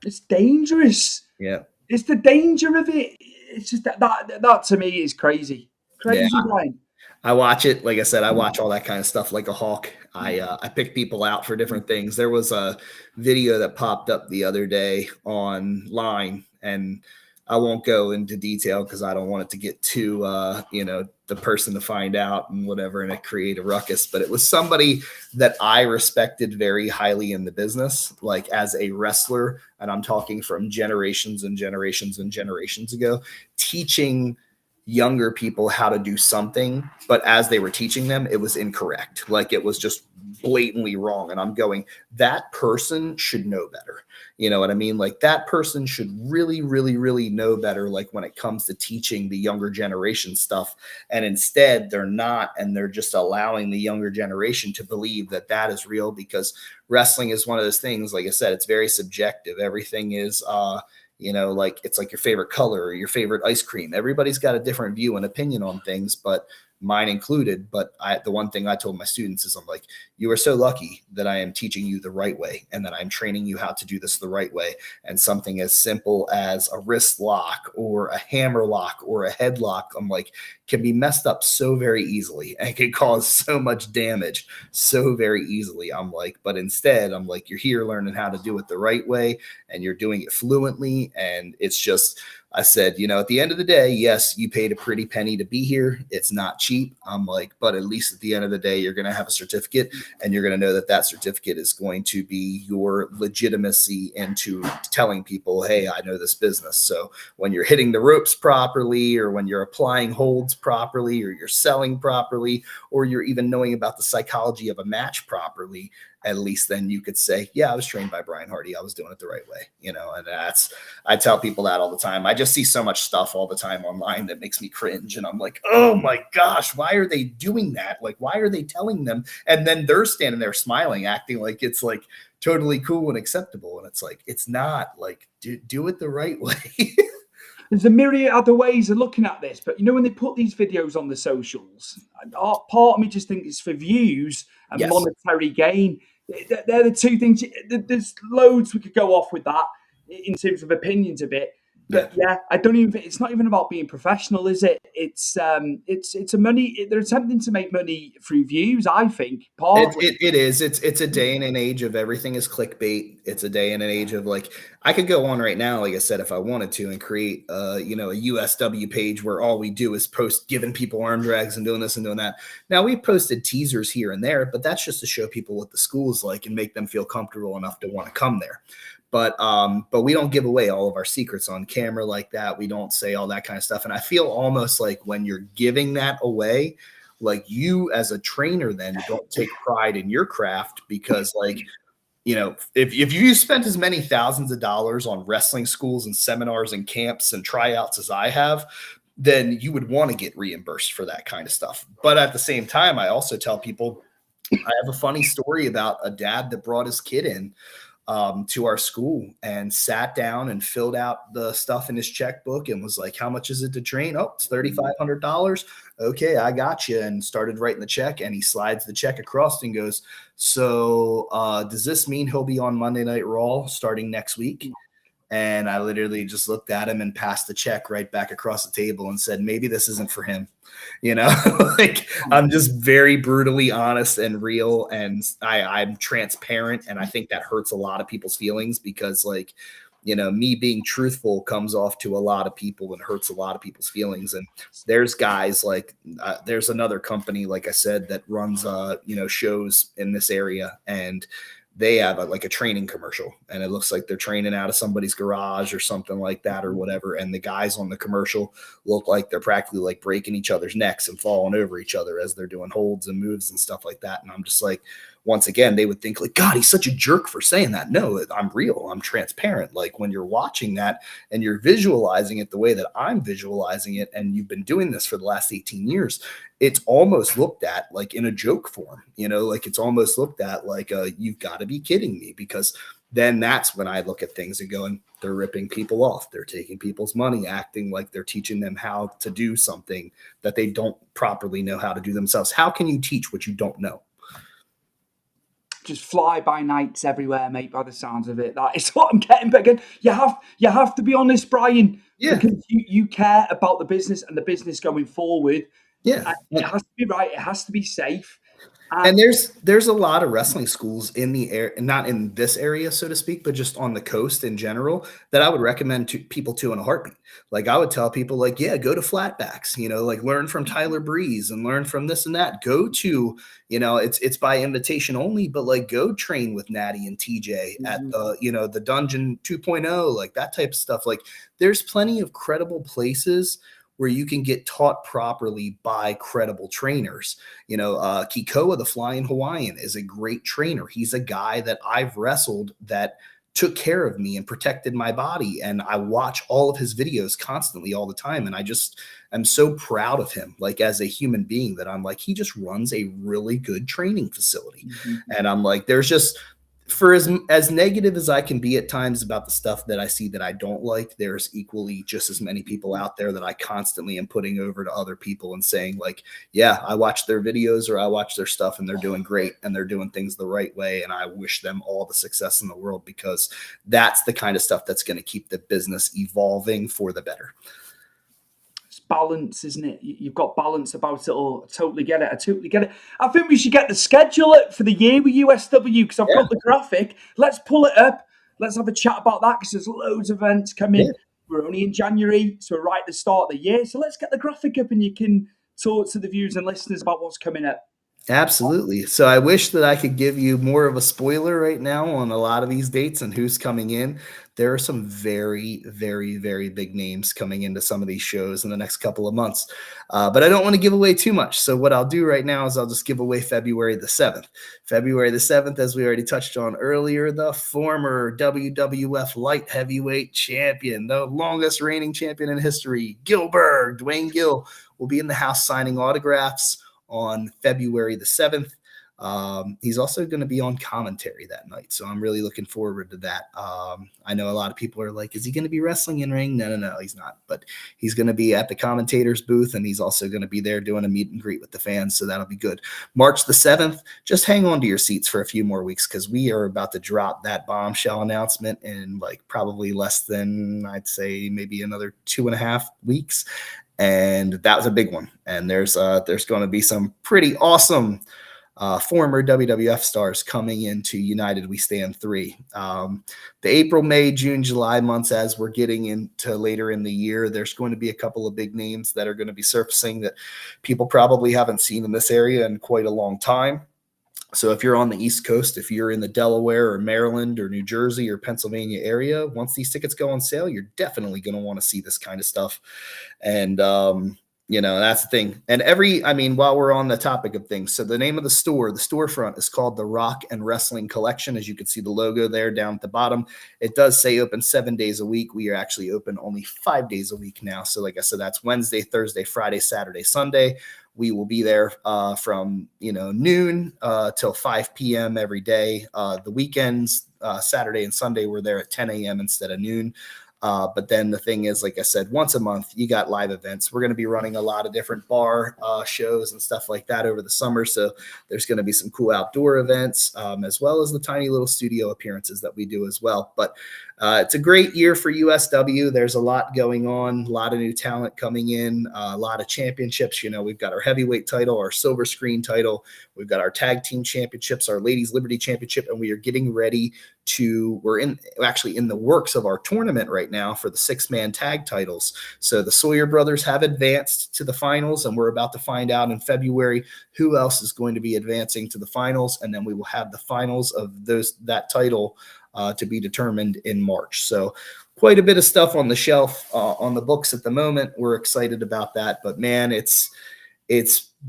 It's dangerous. Yeah. It's the danger of it. It's just that to me is crazy. Crazy, yeah. Brian. I watch it. Like I said, I watch all that kind of stuff like a hawk. I pick people out for different things. There was a video that popped up the other day online, and I won't go into detail because I don't want it to get too, the person to find out and whatever, and it create a ruckus. But it was somebody that I respected very highly in the business, like as a wrestler. And I'm talking from generations and generations and generations ago, teaching younger people how to do something, but as they were teaching them, it was incorrect. Like it was just blatantly wrong. And I'm going, that person should know better. You know what I mean? Like that person should really, really, really know better. Like when it comes to teaching the younger generation stuff, and instead they're not, and they're just allowing the younger generation to believe that that is real, because wrestling is one of those things. Like I said, it's very subjective. Everything is, like it's like your favorite color or your favorite ice cream. Everybody's got a different view and opinion on things, but mine included. But the one thing I told my students is I'm like, you are so lucky that I am teaching you the right way and that I'm training you how to do this the right way. And something as simple as a wrist lock or a hammer lock or a headlock, I'm like, can be messed up so very easily and can cause so much damage so very easily. I'm like, but instead, I'm like, you're here learning how to do it the right way and you're doing it fluently. And it's just, I said, at the end of the day, yes, you paid a pretty penny to be here. It's not cheap. I'm like, but at least at the end of the day, you're going to have a certificate and you're going to know that that certificate is going to be your legitimacy into telling people, hey, I know this business. So when you're hitting the ropes properly, or when you're applying holds properly, or you're selling properly, or you're even knowing about the psychology of a match properly, at least then you could say, yeah, I was trained by Brian Hardy. I was doing it the right way, and I tell people that all the time. I just see so much stuff all the time online that makes me cringe. And I'm like, oh my gosh, why are they doing that? Like, why are they telling them? And then they're standing there smiling, acting like it's like totally cool and acceptable. And it's like, it's not. Like, do it the right way. There's a myriad other ways of looking at this, but when they put these videos on the socials, part of me just thinks it's for views and Yes. monetary gain. They're the two things. There's loads we could go off with that in terms of opinions of it. But I don't even think it's not even about being professional, is it? It's a money. They're attempting to make money through views. I think it is. It's a day and an age of everything is clickbait. It's a day and an age of like, I could go on right now, like I said, if I wanted to, and create a USW page where all we do is post giving people arm drags and doing this and doing that. Now we've posted teasers here and there, but that's just to show people what the school is like and make them feel comfortable enough to want to come there. But we don't give away all of our secrets on camera like that. We don't say all that kind of stuff. And I feel almost like when you're giving that away, like you as a trainer then don't take pride in your craft, because like, if you spent as many thousands of dollars on wrestling schools and seminars and camps and tryouts as I have, then you would want to get reimbursed for that kind of stuff. But at the same time, I also tell people, I have a funny story about a dad that brought his kid in to our school and sat down and filled out the stuff in his checkbook and was like, how much is it to train? Oh, it's $3,500. Okay, I got you. And started writing the check, and he slides the check across and goes, so does this mean he'll be on Monday Night Raw starting next week? And I literally just looked at him and passed the check right back across the table and said, maybe this isn't for him. Like, I'm just very brutally honest and real, and I'm transparent. And I think that hurts a lot of people's feelings, because like, me being truthful comes off to a lot of people and hurts a lot of people's feelings. And there's guys like, there's another company, like I said, that runs, shows in this area, and they have a training commercial, and it looks like they're training out of somebody's garage or something like that or whatever. And the guys on the commercial look like they're practically like breaking each other's necks and falling over each other as they're doing holds and moves and stuff like that. And I'm just like, once again, they would think like, God, he's such a jerk for saying that. No, I'm real. I'm transparent. Like, when you're watching that and you're visualizing it the way that I'm visualizing it, and you've been doing this for the last 18 years, it's almost looked at like in a joke form, like it's almost looked at like, you've got to be kidding me, because then that's when I look at things and going, they're ripping people off. They're taking people's money, acting like they're teaching them how to do something that they don't properly know how to do themselves. How can you teach what you don't know? Just fly by nights everywhere, mate, by the sounds of it. That is what I'm getting. But again, you have to be honest, Brian. Yeah. Because you care about the business and the business going forward. Yeah. It has to be right. It has to be safe. And there's a lot of wrestling schools in the air, not in this area, so to speak, but just on the coast in general, that I would recommend to people in a heartbeat. Like, I would tell people like, yeah, go to Flatbacks, like learn from Tyler Breeze and learn from this and that. Go to, it's by invitation only, but like go train with Natty and TJ at the Dungeon 2.0, like that type of stuff. Like, there's plenty of credible places where you can get taught properly by credible trainers. Kikoa, the Flying Hawaiian, is a great trainer. He's a guy that I've wrestled that took care of me and protected my body. And I watch all of his videos constantly all the time. And I'm so proud of him, like as a human being, that I'm like, he just runs a really good training facility. Mm-hmm. And I'm like, there's just for as negative as I can be at times about the stuff that I see that I don't like, there's equally just as many people out there that I constantly am putting over to other people and saying like, yeah, I watch their videos or I watch their stuff and they're doing great and they're doing things the right way. And I wish them all the success in the world, because that's the kind of stuff that's going to keep the business evolving for the better. Balance, isn't it? You've got balance about it all. I totally get it. I totally get it. I think we should get the schedule for the year with USW, because I've got the graphic. Let's pull it up. Let's have a chat about that, because there's loads of events coming. Yeah. We're only in January, so we're right at the start of the year. So let's get the graphic up and you can talk to the viewers and listeners about what's coming up. Absolutely. So I wish that I could give you more of a spoiler right now on a lot of these dates and who's coming in. There are some very, very, very big names coming into some of these shows in the next couple of months. But I don't want to give away too much. So what I'll do right now is I'll just give away February the 7th. February the 7th, as we already touched on earlier, the former WWF light heavyweight champion, the longest reigning champion in history, Gilbert, Dwayne Gill, will be in the house signing autographs on February the 7th. He's also going to be on commentary that night, so I'm really looking forward to that. I know a lot of people are like, is he going to be wrestling in ring? No, he's not. But he's going to be at the commentator's booth, and he's also going to be there doing a meet and greet with the fans, so that'll be good. March the 7th, just hang on to your seats for a few more weeks, because we are about to drop that bombshell announcement in like probably less than, I'd say, maybe another 2.5 weeks. And that was a big one. And there's going to be some pretty awesome former WWF stars coming into United We Stand 3. The April, May, June, July months, as we're getting into later in the year, there's going to be a couple of big names that are going to be surfacing that people probably haven't seen in this area in quite a long time. So if you're on the East Coast, if you're in the Delaware or Maryland or New Jersey or Pennsylvania area, once these tickets go on sale, you're definitely going to want to see this kind of stuff. And, that's the thing. And while we're on the topic of things, so the name of the storefront is called the Rock and Wrestling Collection. As you can see the logo there down at the bottom, it does say open 7 days a week. We are actually open only 5 days a week now. So like I said, that's Wednesday, Thursday, Friday, Saturday, Sunday. We will be there from noon till 5 p.m. every day. The weekends, Saturday and Sunday, we're there at 10 a.m. instead of noon. But then the thing is, like I said, once a month, you got live events. We're going to be running a lot of different bar shows and stuff like that over the summer. So there's going to be some cool outdoor events, as well as the tiny little studio appearances that we do as well. But it's a great year for USW. There's a lot going on, a lot of new talent coming in, a lot of championships. We've got our heavyweight title, our silver screen title. We've got our tag team championships, our Ladies Liberty Championship, and we are getting ready we're in the works of our tournament right now for the 6-man tag titles. So the Sawyer brothers have advanced to the finals, and we're about to find out in February who else is going to be advancing to the finals. And then we will have the finals of that title to be determined in March. So quite a bit of stuff on the shelf, on the books at the moment. We're excited about that, but man, it's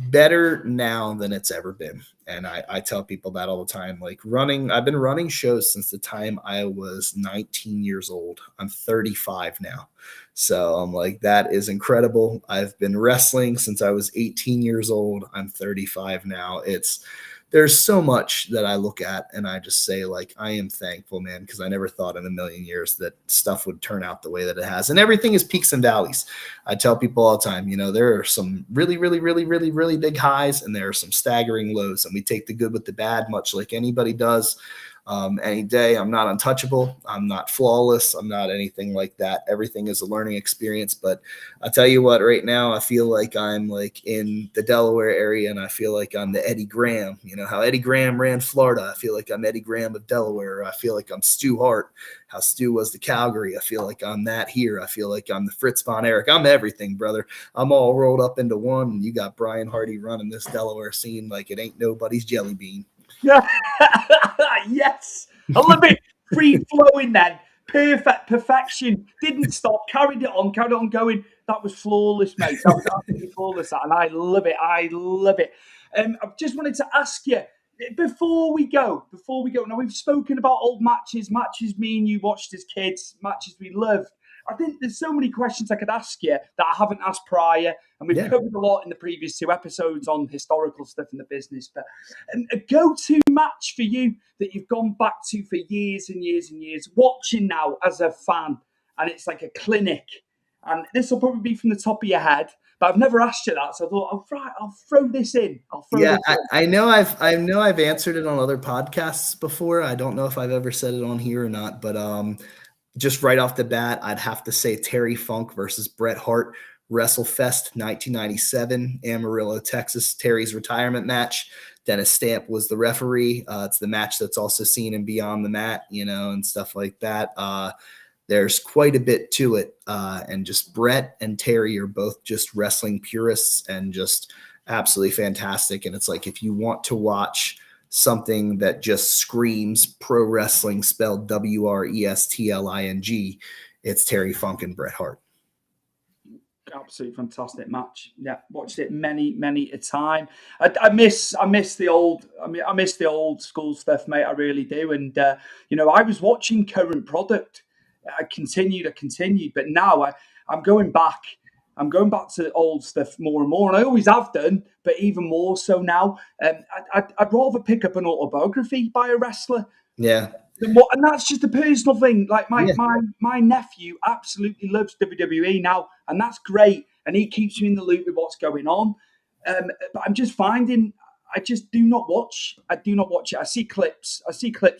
better now than it's ever been. And I tell people that all the time, like I've been running shows since the time I was 19 years old. I'm 35 now. So I'm like, that is incredible. I've been wrestling since I was 18 years old. I'm 35 now. There's so much that I look at and I just say, like, I am thankful, man, because I never thought in a million years that stuff would turn out the way that it has. And everything is peaks and valleys. I tell people all the time, there are some really, really, really, really, really big highs, and there are some staggering lows. And we take the good with the bad, much like anybody does. Any day. I'm not untouchable. I'm not flawless. I'm not anything like that. Everything is a learning experience. But I'll tell you what, right now, I feel like I'm like in the Delaware area, and I feel like I'm the Eddie Graham. How Eddie Graham ran Florida. I feel like I'm Eddie Graham of Delaware. I feel like I'm Stu Hart, how Stu was to Calgary. I feel like I'm that here. I feel like I'm the Fritz Von Erich. I'm everything, brother. I'm all rolled up into one. And you got Brian Hardy running this Delaware scene like it ain't nobody's jelly bean. Yeah. Yes. A little bit free flowing then. Perfection. Didn't stop. Carried on going. That was flawless, mate. That was absolutely flawless. And I love it. I just wanted to ask you, before we go, now we've spoken about old matches me and you watched as kids, matches we loved. I think there's so many questions I could ask you that I haven't asked prior, and we've covered a lot in the previous 2 episodes on historical stuff in the business. But a go-to match for you that you've gone back to for years and years and years, watching now as a fan, and it's like a clinic? And this will probably be from the top of your head, but I've never asked you that, so I thought, I'll throw this in. Yeah, I know I've answered it on other podcasts before. I don't know if I've ever said it on here or not, but just right off the bat, I'd have to say Terry Funk versus Bret Hart, WrestleFest 1997, Amarillo, Texas. Terry's retirement match. Dennis Stamp was the referee. It's the match that's also seen in Beyond the Mat, and stuff like that. There's quite a bit to it. And just Bret and Terry are both just wrestling purists and just absolutely fantastic. And it's like, if you want to watch something that just screams pro wrestling spelled WRESTLING, it's Terry Funk and Bret Hart. Absolutely fantastic match. Yeah, watched it many a time. I miss the old school stuff, mate. I really do. And I was watching current product. I continued, but now I'm going back. I'm going back to old stuff more and more, and I always have done, but even more so now. I'd rather pick up an autobiography by a wrestler. Yeah. And that's just a personal thing. Like my nephew absolutely loves WWE now, and that's great. And he keeps me in the loop with what's going on. But I'm just finding I just do not watch. I do not watch it. I see clips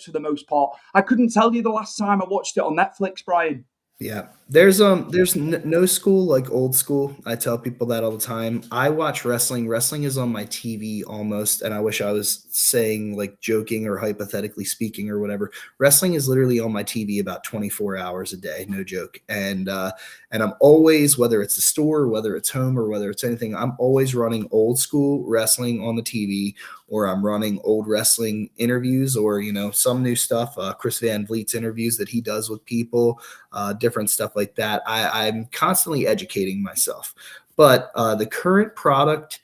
for the most part. I couldn't tell you the last time I watched it on Netflix, Brian. Yeah, there's no school like old school. I tell people that all the time. I watch wrestling. Wrestling is on my TV almost, and I wish I was saying like joking or hypothetically speaking or whatever. Wrestling is literally on my TV about 24 hours a day, no joke. And I'm always, whether it's a store, whether it's home, or whether it's anything, I'm always running old school wrestling on the TV, or I'm running old wrestling interviews, or some new stuff. Chris Van Vliet's interviews that he does with people. Different stuff like that. I'm constantly educating myself. But the current product,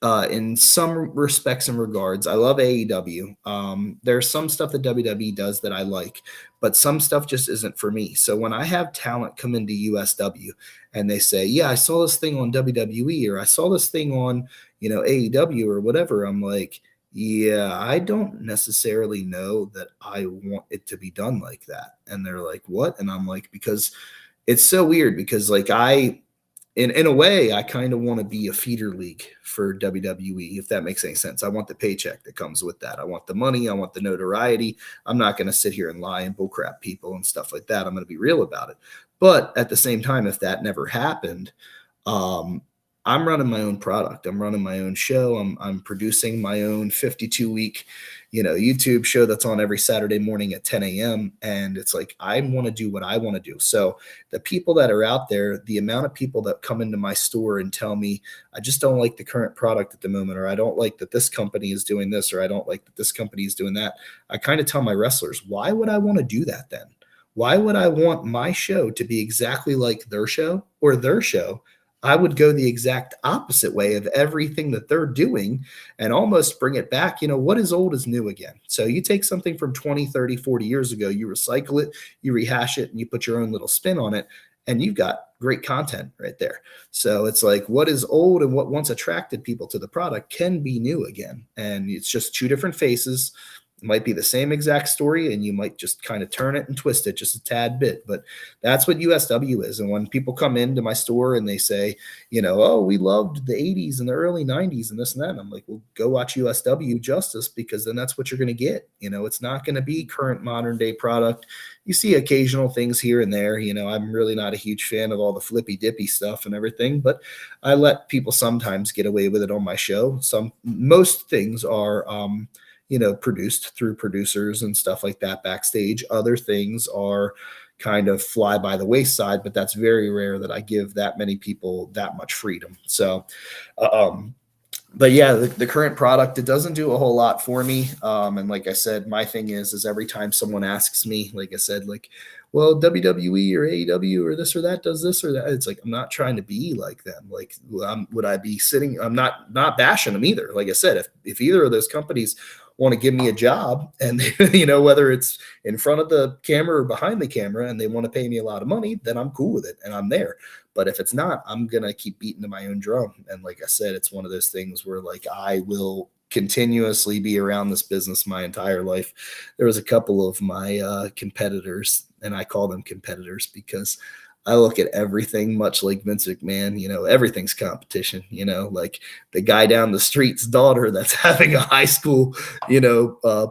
in some respects and regards, I love AEW. There's some stuff that WWE does that I like, but some stuff just isn't for me. So when I have talent come into USW and they say, yeah, I saw this thing on WWE, or I saw this thing on, AEW or whatever, I'm like, yeah, I don't necessarily know that I want it to be done like that. And they're like, what? And I'm like, because it's so weird, because like in a way, I kind of want to be a feeder league for WWE, if that makes any sense. I want the paycheck that comes with that. I want the money. I want the notoriety. I'm not going to sit here and lie and bullcrap people and stuff like that. I'm going to be real about it. But at the same time, if that never happened, I'm running my own product. I'm running my own show. I'm producing my own 52-week, YouTube show that's on every Saturday morning at 10 a.m. And it's like, I want to do what I want to do. So the people that are out there, the amount of people that come into my store and tell me, I just don't like the current product at the moment, or I don't like that this company is doing this, or I don't like that this company is doing that. I kind of tell my wrestlers, why would I want to do that then? Why would I want my show to be exactly like their show or their show? I would go the exact opposite way of everything that they're doing and almost bring it back. What is old is new again. So you take something from 20, 30, 40 years ago, you recycle it, you rehash it, and you put your own little spin on it, and you've got great content right there. So it's like, what is old and what once attracted people to the product can be new again. And it's just two different faces. It might be the same exact story, and you might just kind of turn it and twist it just a tad bit. But that's what USW is. And when people come into my store and they say, oh, we loved the 80s and the early 90s and this and that, and I'm like, well, go watch USW Justice, because then that's what you're going to get. It's not going to be current modern day product. You see occasional things here and there. I'm really not a huge fan of all the flippy dippy stuff and everything, but I let people sometimes get away with it on my show. Most things are, produced through producers and stuff like that backstage. Other things are kind of fly by the wayside, but that's very rare that I give that many people that much freedom. So, but yeah, the current product, it doesn't do a whole lot for me. And like I said, my thing is every time someone asks me, like I said, like, well, WWE or AEW or this or that does this or that, it's like, I'm not trying to be like them. Like, would I be sitting? I'm not bashing them either. Like I said, if either of those companies want to give me a job, and you know, whether it's in front of the camera or behind the camera, and they want to pay me a lot of money, then I'm cool with it and I'm there. But if it's not, I'm gonna keep beating to my own drum. And like I said, it's one of those things where like I will continuously be around this business my entire life. There was a couple of my competitors, and I call them competitors because I look at everything much like Vince McMahon. You know, everything's competition. You know, like the guy down the street's daughter that's having a high school,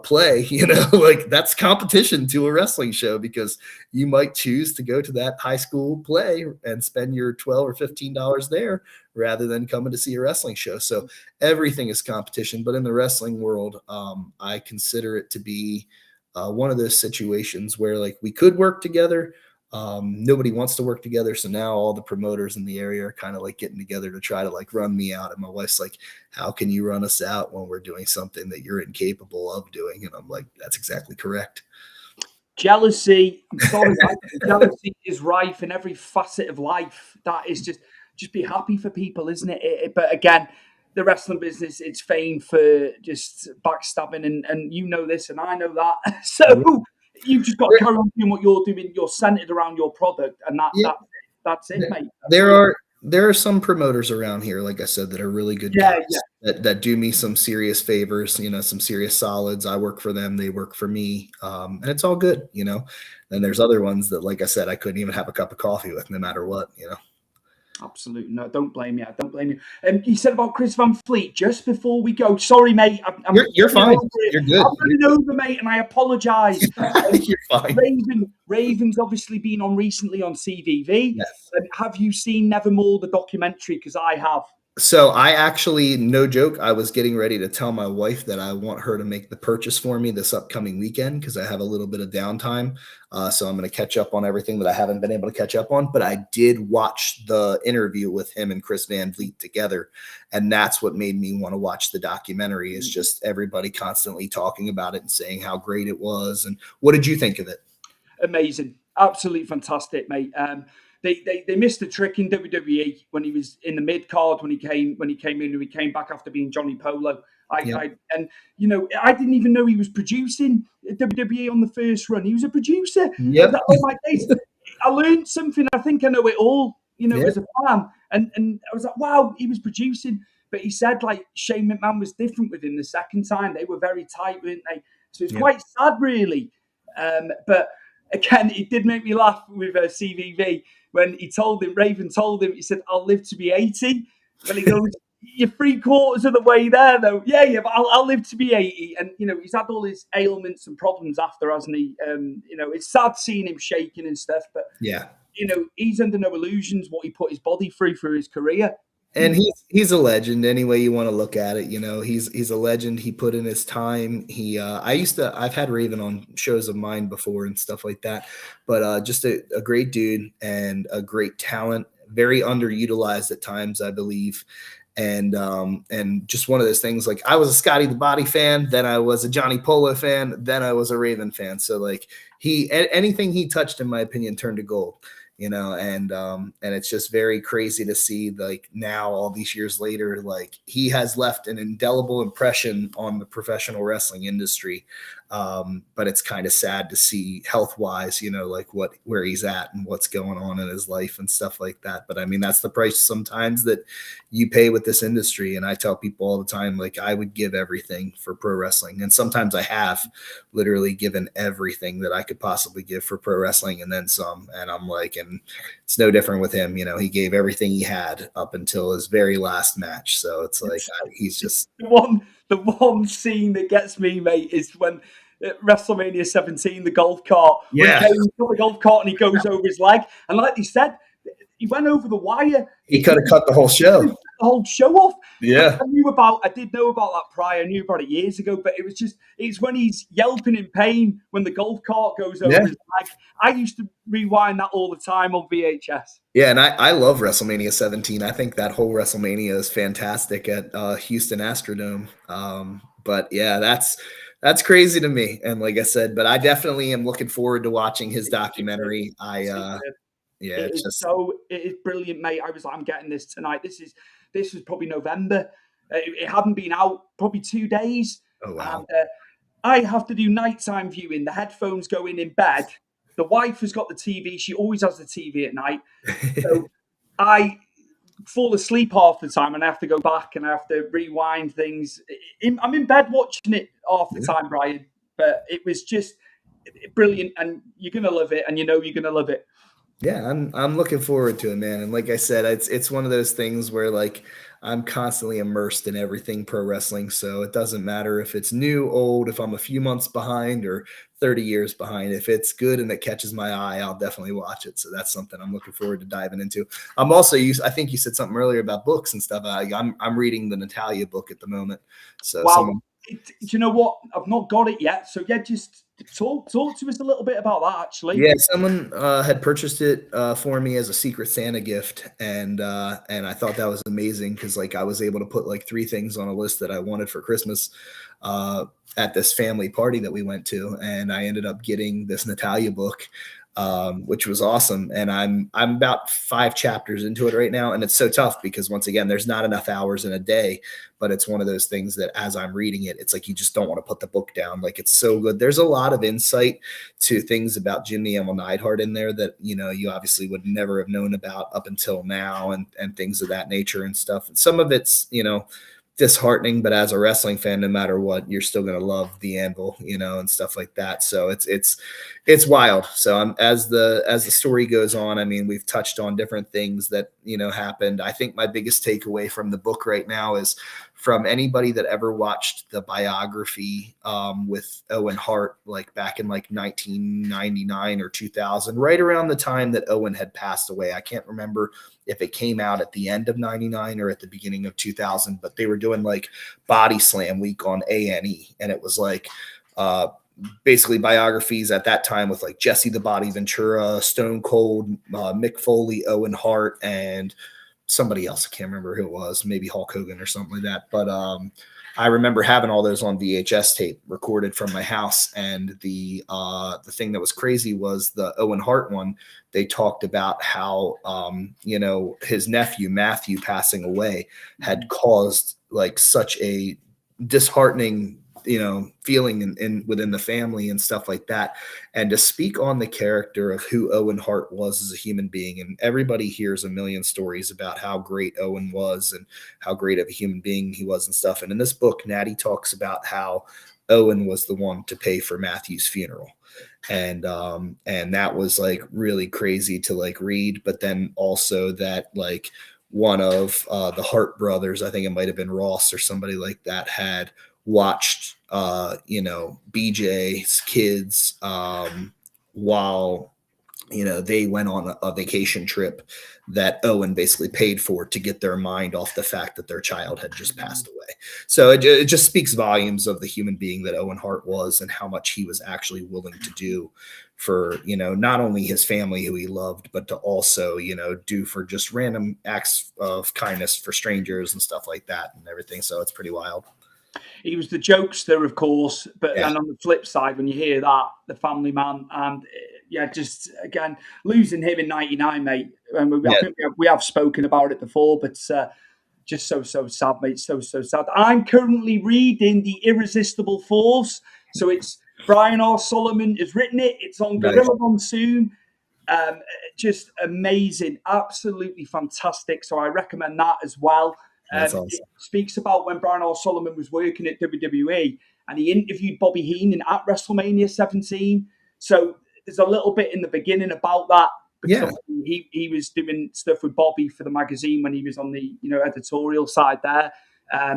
play. You know, like that's competition to a wrestling show, because you might choose to go to that high school play and spend your $12 or $15 there rather than coming to see a wrestling show. So everything is competition. But in the wrestling world, I consider it to be one of those situations where like we could work together. Nobody wants to work together, so now all the promoters in the area are kind of like getting together to try to like run me out. And my wife's like, how can you run us out when we're doing something that you're incapable of doing? And I'm like, that's exactly correct. Jealousy, I'm sorry, jealousy is rife in every facet of life. That is just be happy for people, isn't it? But again, the wrestling business, it's famed for just backstabbing, and you know this, and I know that. So you've just got to carry on doing what you're doing. You're centered around your product, and that's it, mate. There are some promoters around here, like I said, that are really good guys that do me some serious favors, you know, some serious solids. I work for them, they work for me, and it's all good, you know. And there's other ones that, like I said, I couldn't even have a cup of coffee with, no matter what, you know. Absolutely. No, don't blame me. I don't blame you. You said about Chris Van Fleet just before we go. Sorry, mate. You're fine. You're good. I'm running over, mate, and I apologise. You're fine. Raven's obviously been on recently on CVV. Yes. Have you seen Nevermore, the documentary? Because I have. So I actually, no joke, I was getting ready to tell my wife that I want her to make the purchase for me this upcoming weekend because I have a little bit of downtime. So I'm going to catch up on everything that I haven't been able to catch up on. But I did watch the interview with him and Chris Van Vliet together. And that's what made me want to watch the documentary, is just everybody constantly talking about it and saying how great it was. And what did you think of it? Amazing. Absolutely fantastic, mate. They missed a trick in WWE when he was in the mid card, when he came in, he came back after being Johnny Polo. I didn't even know he was producing WWE on the first run. He was a producer. Yep. Oh my days. I learned something. I think I know it all, as a fan. And I was like, wow, he was producing. But he said like Shane McMahon was different with him the second time. They were very tight, weren't they? So it's quite sad, really. But again, it did make me laugh with CVV when Raven told him, he said, I'll live to be 80. And he goes, you're 3/4 of the way there, though. Yeah, but I'll live to be 80. And, he's had all his ailments and problems after, hasn't he? It's sad seeing him shaking and stuff, but, he's under no illusions what he put his body through his career. And he's a legend any way you want to look at it. He's a legend. He put in his time. I've had Raven on shows of mine before and stuff like that, but just a great dude and a great talent, very underutilized at times, I believe. And just one of those things, like I was a Scotty the Body fan, then I was a Johnny Polo fan, then I was a Raven fan. So like anything he touched, in my opinion, turned to gold. And it's just very crazy to see, like, now all these years later, like he has left an indelible impression on the professional wrestling industry. But it's kind of sad to see health-wise, like where he's at and what's going on in his life and stuff like that. But I mean, that's the price sometimes that you pay with this industry. And I tell people all the time, like, I would give everything for pro wrestling. And sometimes I have literally given everything that I could possibly give for pro wrestling and then some. And I'm like, and it's no different with him. He gave everything he had up until his very last match. So it's like, he's just the one scene that gets me, mate, is when at WrestleMania 17, the golf cart. Yeah. He's got the golf cart and he goes over his leg. And like he said, he went over the wire. He could have cut the whole show. The whole show off. Yeah. I did know about that prior. I knew about it years ago, but it's when he's yelping in pain when the golf cart goes over his leg. I used to rewind that all the time on VHS. Yeah, and I love WrestleMania 17. I think that whole WrestleMania is fantastic at Houston Astrodome. But yeah, that's crazy to me. And like I said, but I definitely am looking forward to watching his documentary. It is brilliant, mate. I was like, I'm getting this tonight. This was probably November. It hadn't been out probably 2 days. Oh And wow. I have to do nighttime viewing. The headphones going in bed. The wife has got the TV. She always has the TV at night. So I fall asleep half the time and I have to go back and I have to rewind things. I'm in bed watching it half the Yeah. time, Brian, but it was just brilliant and you're going to love it and you know you're going to love it. Yeah, I'm looking forward to it, man. And like I said, it's one of those things where like I'm constantly immersed in everything pro wrestling. So it doesn't matter if it's new, old, if I'm a few months behind or 30 years behind. If it's good and it catches my eye, I'll definitely watch it. So that's something I'm looking forward to diving into. I'm also I think you said something earlier about books and stuff. I'm reading the Natalia book at the moment. So Wow. someone Do you know what? I've not got it yet. So yeah, just talk to us a little bit about that actually. Yeah, someone had purchased it for me as a Secret Santa gift, and I thought that was amazing because like I was able to put like 3 things on a list that I wanted for Christmas uh, at this family party that we went to, and I ended up getting this Natalia book, which was awesome. And I'm about 5 chapters into it right now, and it's so tough because once again, there's not enough hours in a day, but it's one of those things that as I'm reading it, it's like you just don't want to put the book down. Like it's so good. There's a lot of insight to things about Jimmy Emil Neidhart in there that you obviously would never have known about up until now, and things of that nature and stuff. And some of it's disheartening, but as a wrestling fan, no matter what, you're still going to love the Anvil, and stuff like that. So it's wild. So as the story goes on, I mean, we've touched on different things that happened. I think my biggest takeaway from the book right now is from anybody that ever watched the biography with Owen Hart, like back in like 1999 or 2000, right around the time that Owen had passed away. I can't remember if it came out at the end of 99 or at the beginning of 2000, but they were doing like Body Slam week on A&E. And it was like basically biographies at that time with like Jesse the Body Ventura, Stone Cold, Mick Foley, Owen Hart, and somebody else. I can't remember who it was, maybe Hulk Hogan or something like that. But I remember having all those on VHS tape recorded from my house. And the thing that was crazy was the Owen Hart one. They talked about how his nephew Matthew passing away had caused like such a disheartening feeling in within the family and stuff like that. And to speak on the character of who Owen Hart was as a human being, and everybody hears a million stories about how great Owen was and how great of a human being he was and stuff. And in this book, Natty talks about how Owen was the one to pay for Matthew's funeral. And that was like really crazy to like read, but then also that like one of the Hart brothers, I think it might have been Ross or somebody like that, had watched BJ's kids while they went on a vacation trip that Owen basically paid for to get their mind off the fact that their child had just passed away. So it just speaks volumes of the human being that Owen Hart was and how much he was actually willing to do for, not only his family who he loved, but to also, do for just random acts of kindness for strangers and stuff like that and everything. So it's pretty wild. He was the jokester, of course, but Yeah. then on the flip side, when you hear that, the family man, and yeah, just again losing him in '99, mate. And I Yeah. think we have spoken about it before, but just so sad, mate. So sad. I'm currently reading The Irresistible Force, so it's Brian R. Solomon has written it. It's on Nice. Gorilla Monsoon. Um, just amazing, absolutely fantastic. So I recommend that as well. That's It awesome. speaks about when Brian R. Solomon was working at WWE and he interviewed Bobby Heenan at WrestleMania 17. So there's a little bit in the beginning about that because Yeah. obviously he was doing stuff with Bobby for the magazine when he was on the editorial side there.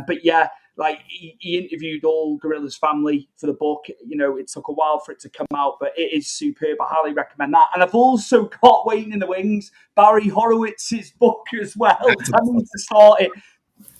But yeah, like he interviewed all Gorilla's family for the book. It took a while for it to come out, but it is superb. I highly recommend that. And I've also got waiting in the wings Barry Horowitz's book as well. That's I awesome. need to start it.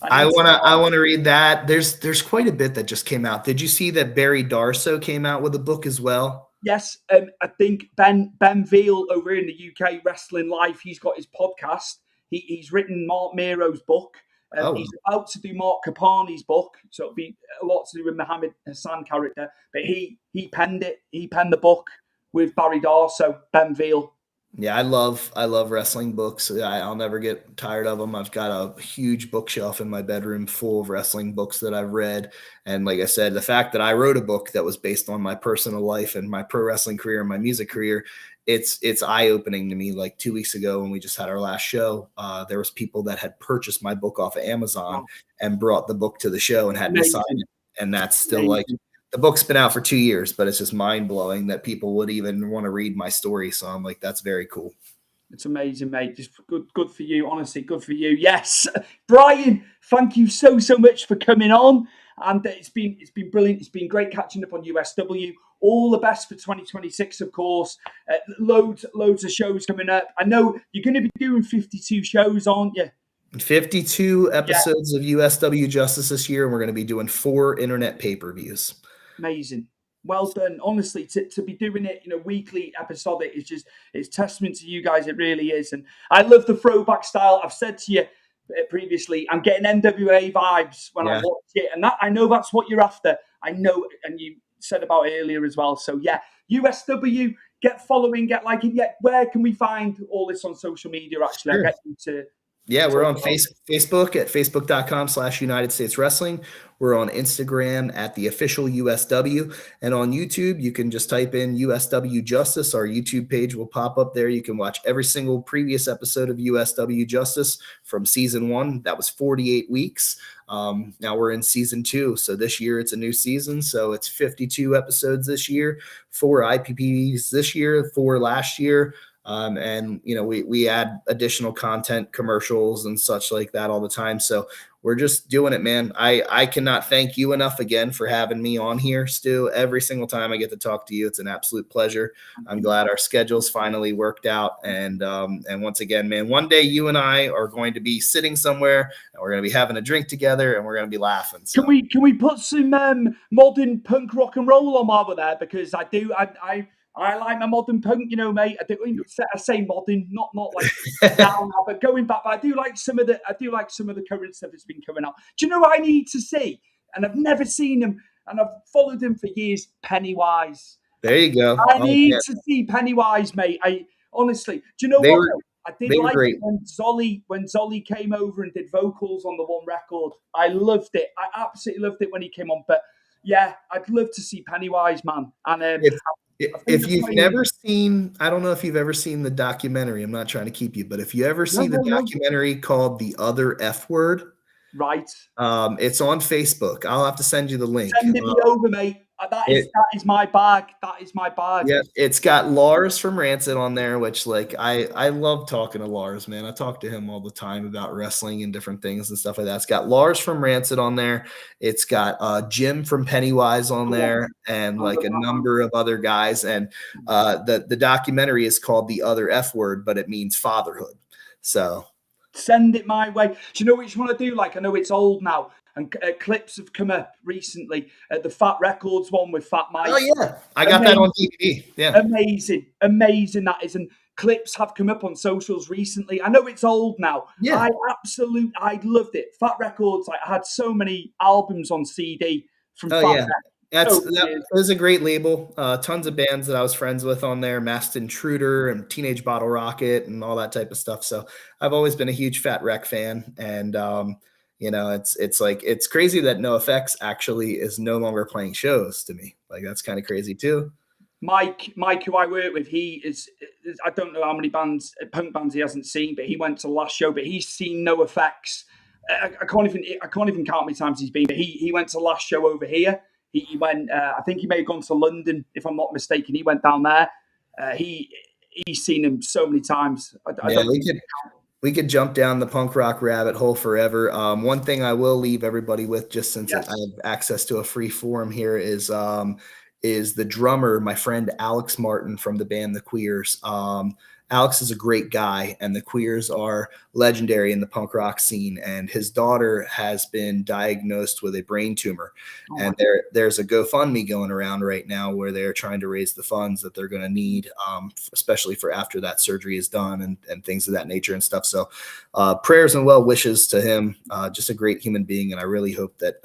I I need to wanna I start. wanna read that. There's quite a bit that just came out. Did you see that Barry Darso came out with a book as well? Yes, I think Ben Veal over in the UK Wrestling Life. He's got his podcast. He's written Mark Miro's book. Oh, He's about to do Mark Capani's book, so it'll be a lot to do with Mohammed Hassan character. But he penned it. He penned the book with Barry Darso, Ben Veal. Yeah, I love wrestling books. I'll never get tired of them. I've got a huge bookshelf in my bedroom full of wrestling books that I've read. And like I said, the fact that I wrote a book that was based on my personal life and my pro wrestling career and my music career, it's eye opening to me. Like 2 weeks ago when we just had our last show, there was people that had purchased my book off of Amazon Wow. and brought the book to the show and had me sign Amazing. it. And that's still like Amazing. the book's been out for 2 years, but it's just mind blowing that people would even want to read my story. So I'm like, that's very cool. It's amazing, mate. Just good for you. Honestly, good for you. Yes, Brian. Thank you so much for coming on, and it's been brilliant. It's been great catching up on USW. All the best for 2026, of course. Loads of shows coming up. I know you're going to be doing 52 shows, aren't you? 52 Yeah, episodes of USW Justice this year, and we're going to be doing 4 internet pay-per-views. amazing. Well done. Honestly, to be doing it, weekly episodic is just, it's testament to you guys. It really is. And I love the throwback style. I've said to you previously, I'm getting NWA vibes when I Yeah. watch it. And that, I know that's what you're after. I know. And you said about it earlier as well. So yeah, USW, get following, get liking. Yeah, where can we find all this on social media? Actually, I'll Sure. get you Yeah, to we're talk on about Facebook at facebook.com/United States Wrestling. We're on Instagram at the official USW. And on YouTube, you can just type in USW Justice. Our YouTube page will pop up there. You can watch every single previous episode of USW Justice from season 1. That was 48 weeks. Now we're in season 2. So this year it's a new season. So it's 52 episodes this year, 4 IPPs this year, 4 last year. And we add additional content, commercials and such like that all the time. So we're just doing it, man. I cannot thank you enough again for having me on here, Stu. Every single time I get to talk to you, it's an absolute pleasure. I'm it. glad our schedules finally worked out. And once again, man, one day you and I are going to be sitting somewhere and we're going to be having a drink together and we're going to be laughing. So Can we put some modern punk rock and roll on while we're there? Because I like my modern punk, mate. I say modern, not like now, but going back. But I do like some of the current stuff that's been coming out. Do you know what I need to see? And I've never seen them, and I've followed them for years. Pennywise. there you go. I Oh need man, to see Pennywise, mate. I honestly, do you know they what? were Though? I did they were like it great. when Zolly came over and did vocals on the one record. I loved it. I absolutely loved it when he came on. But yeah, I'd love to see Pennywise, man. And If I think if they're you've playing. never seen, I don't know if you've ever seen the documentary. I'm not trying to keep you, but if you ever No, see the no, no. documentary called The Other F Word, Right. it's on Facebook. I'll have to send you the link. Send it me over, mate. It That is my bag. That is my bag. Yeah, it's got Lars from Rancid on there, which like I love talking to Lars, man. I talk to him all the time about wrestling and different things and stuff like that. It's got Lars from Rancid on there. It's got Jim from Pennywise on Come on. there, and I love like a that, man. number of other guys. And the documentary is called The Other F Word, but it means fatherhood. So Send it my way. Do you know which one I do like? I know it's old now, and clips have come up recently. The Fat Records one with Fat Mike. oh yeah, I got that Amazing, on DVD. Yeah. amazing that is. And clips have come up on socials recently. I know it's old now. Yeah. I loved it. Fat Records. I had so many albums on CD from Oh Fat yeah. Rec. That was a great label. Tons of bands that I was friends with on there, Masked Intruder and Teenage Bottle Rocket and all that type of stuff. So I've always been a huge Fat Wreck fan. And it's like it's crazy that NoFX actually is no longer playing shows to me. Like that's kind of crazy too. Mike, who I work with, he is. I don't know how many punk bands he hasn't seen, but he went to the last show. But he's seen no effects. I can't even count how many times he's been. But he went to the last show over here. He went. I think he may have gone to London, if I'm not mistaken. He went down there. He's seen him so many times. I Yeah, don't. we could jump down the punk rock rabbit hole forever. One thing I will leave everybody with, just since Yes. I have access to a free forum here, is the drummer, my friend Alex Martin from the band The Queers. Alex is a great guy, and the Queers are legendary in the punk rock scene. And his daughter has been diagnosed with a brain tumor. Oh And there's a GoFundMe going around right now where they're trying to raise the funds that they're going to need, especially for after that surgery is done and things of that nature and stuff. So prayers and well wishes to him. Just a great human being. And I really hope that,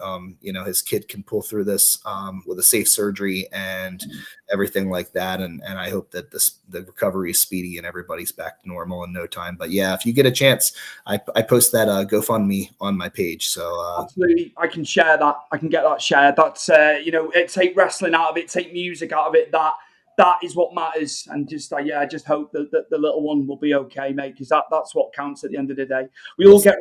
his kid can pull through this with a safe surgery and everything like that. And I hope that the recovery is speedy and everything everybody's back to normal in no time. But yeah, if you get a chance, I post that GoFundMe on my page. So absolutely, I can share that. I can get that shared. That's it take wrestling out of it, take music out of it. That is what matters. And just I just hope that the little one will be okay, mate, because that's what counts at the end of the day. We all get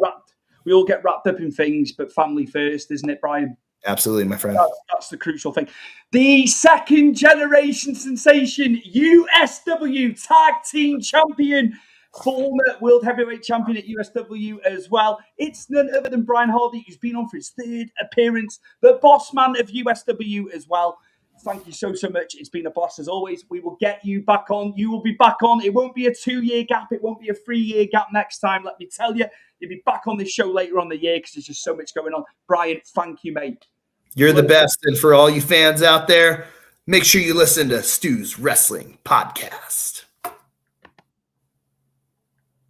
wrapped up in things, but family first, isn't it, Brian? Absolutely, my friend. That's the crucial thing. The second generation sensation, USW Tag Team Champion, former World Heavyweight Champion at USW as well. It's none other than Brian Hardy, who's been on for his third appearance, the boss man of USW as well. Thank you so much. It's been a blast as always. We will get you back on. You will be back on. It won't be a 2-year gap. It won't be a 3-year gap next time. Let me tell you, you'll be back on this show later on the year because there's just so much going on. Brian, thank you, mate. You're the best. And for all you fans out there, make sure you listen to Stu's Wrestling Podcast.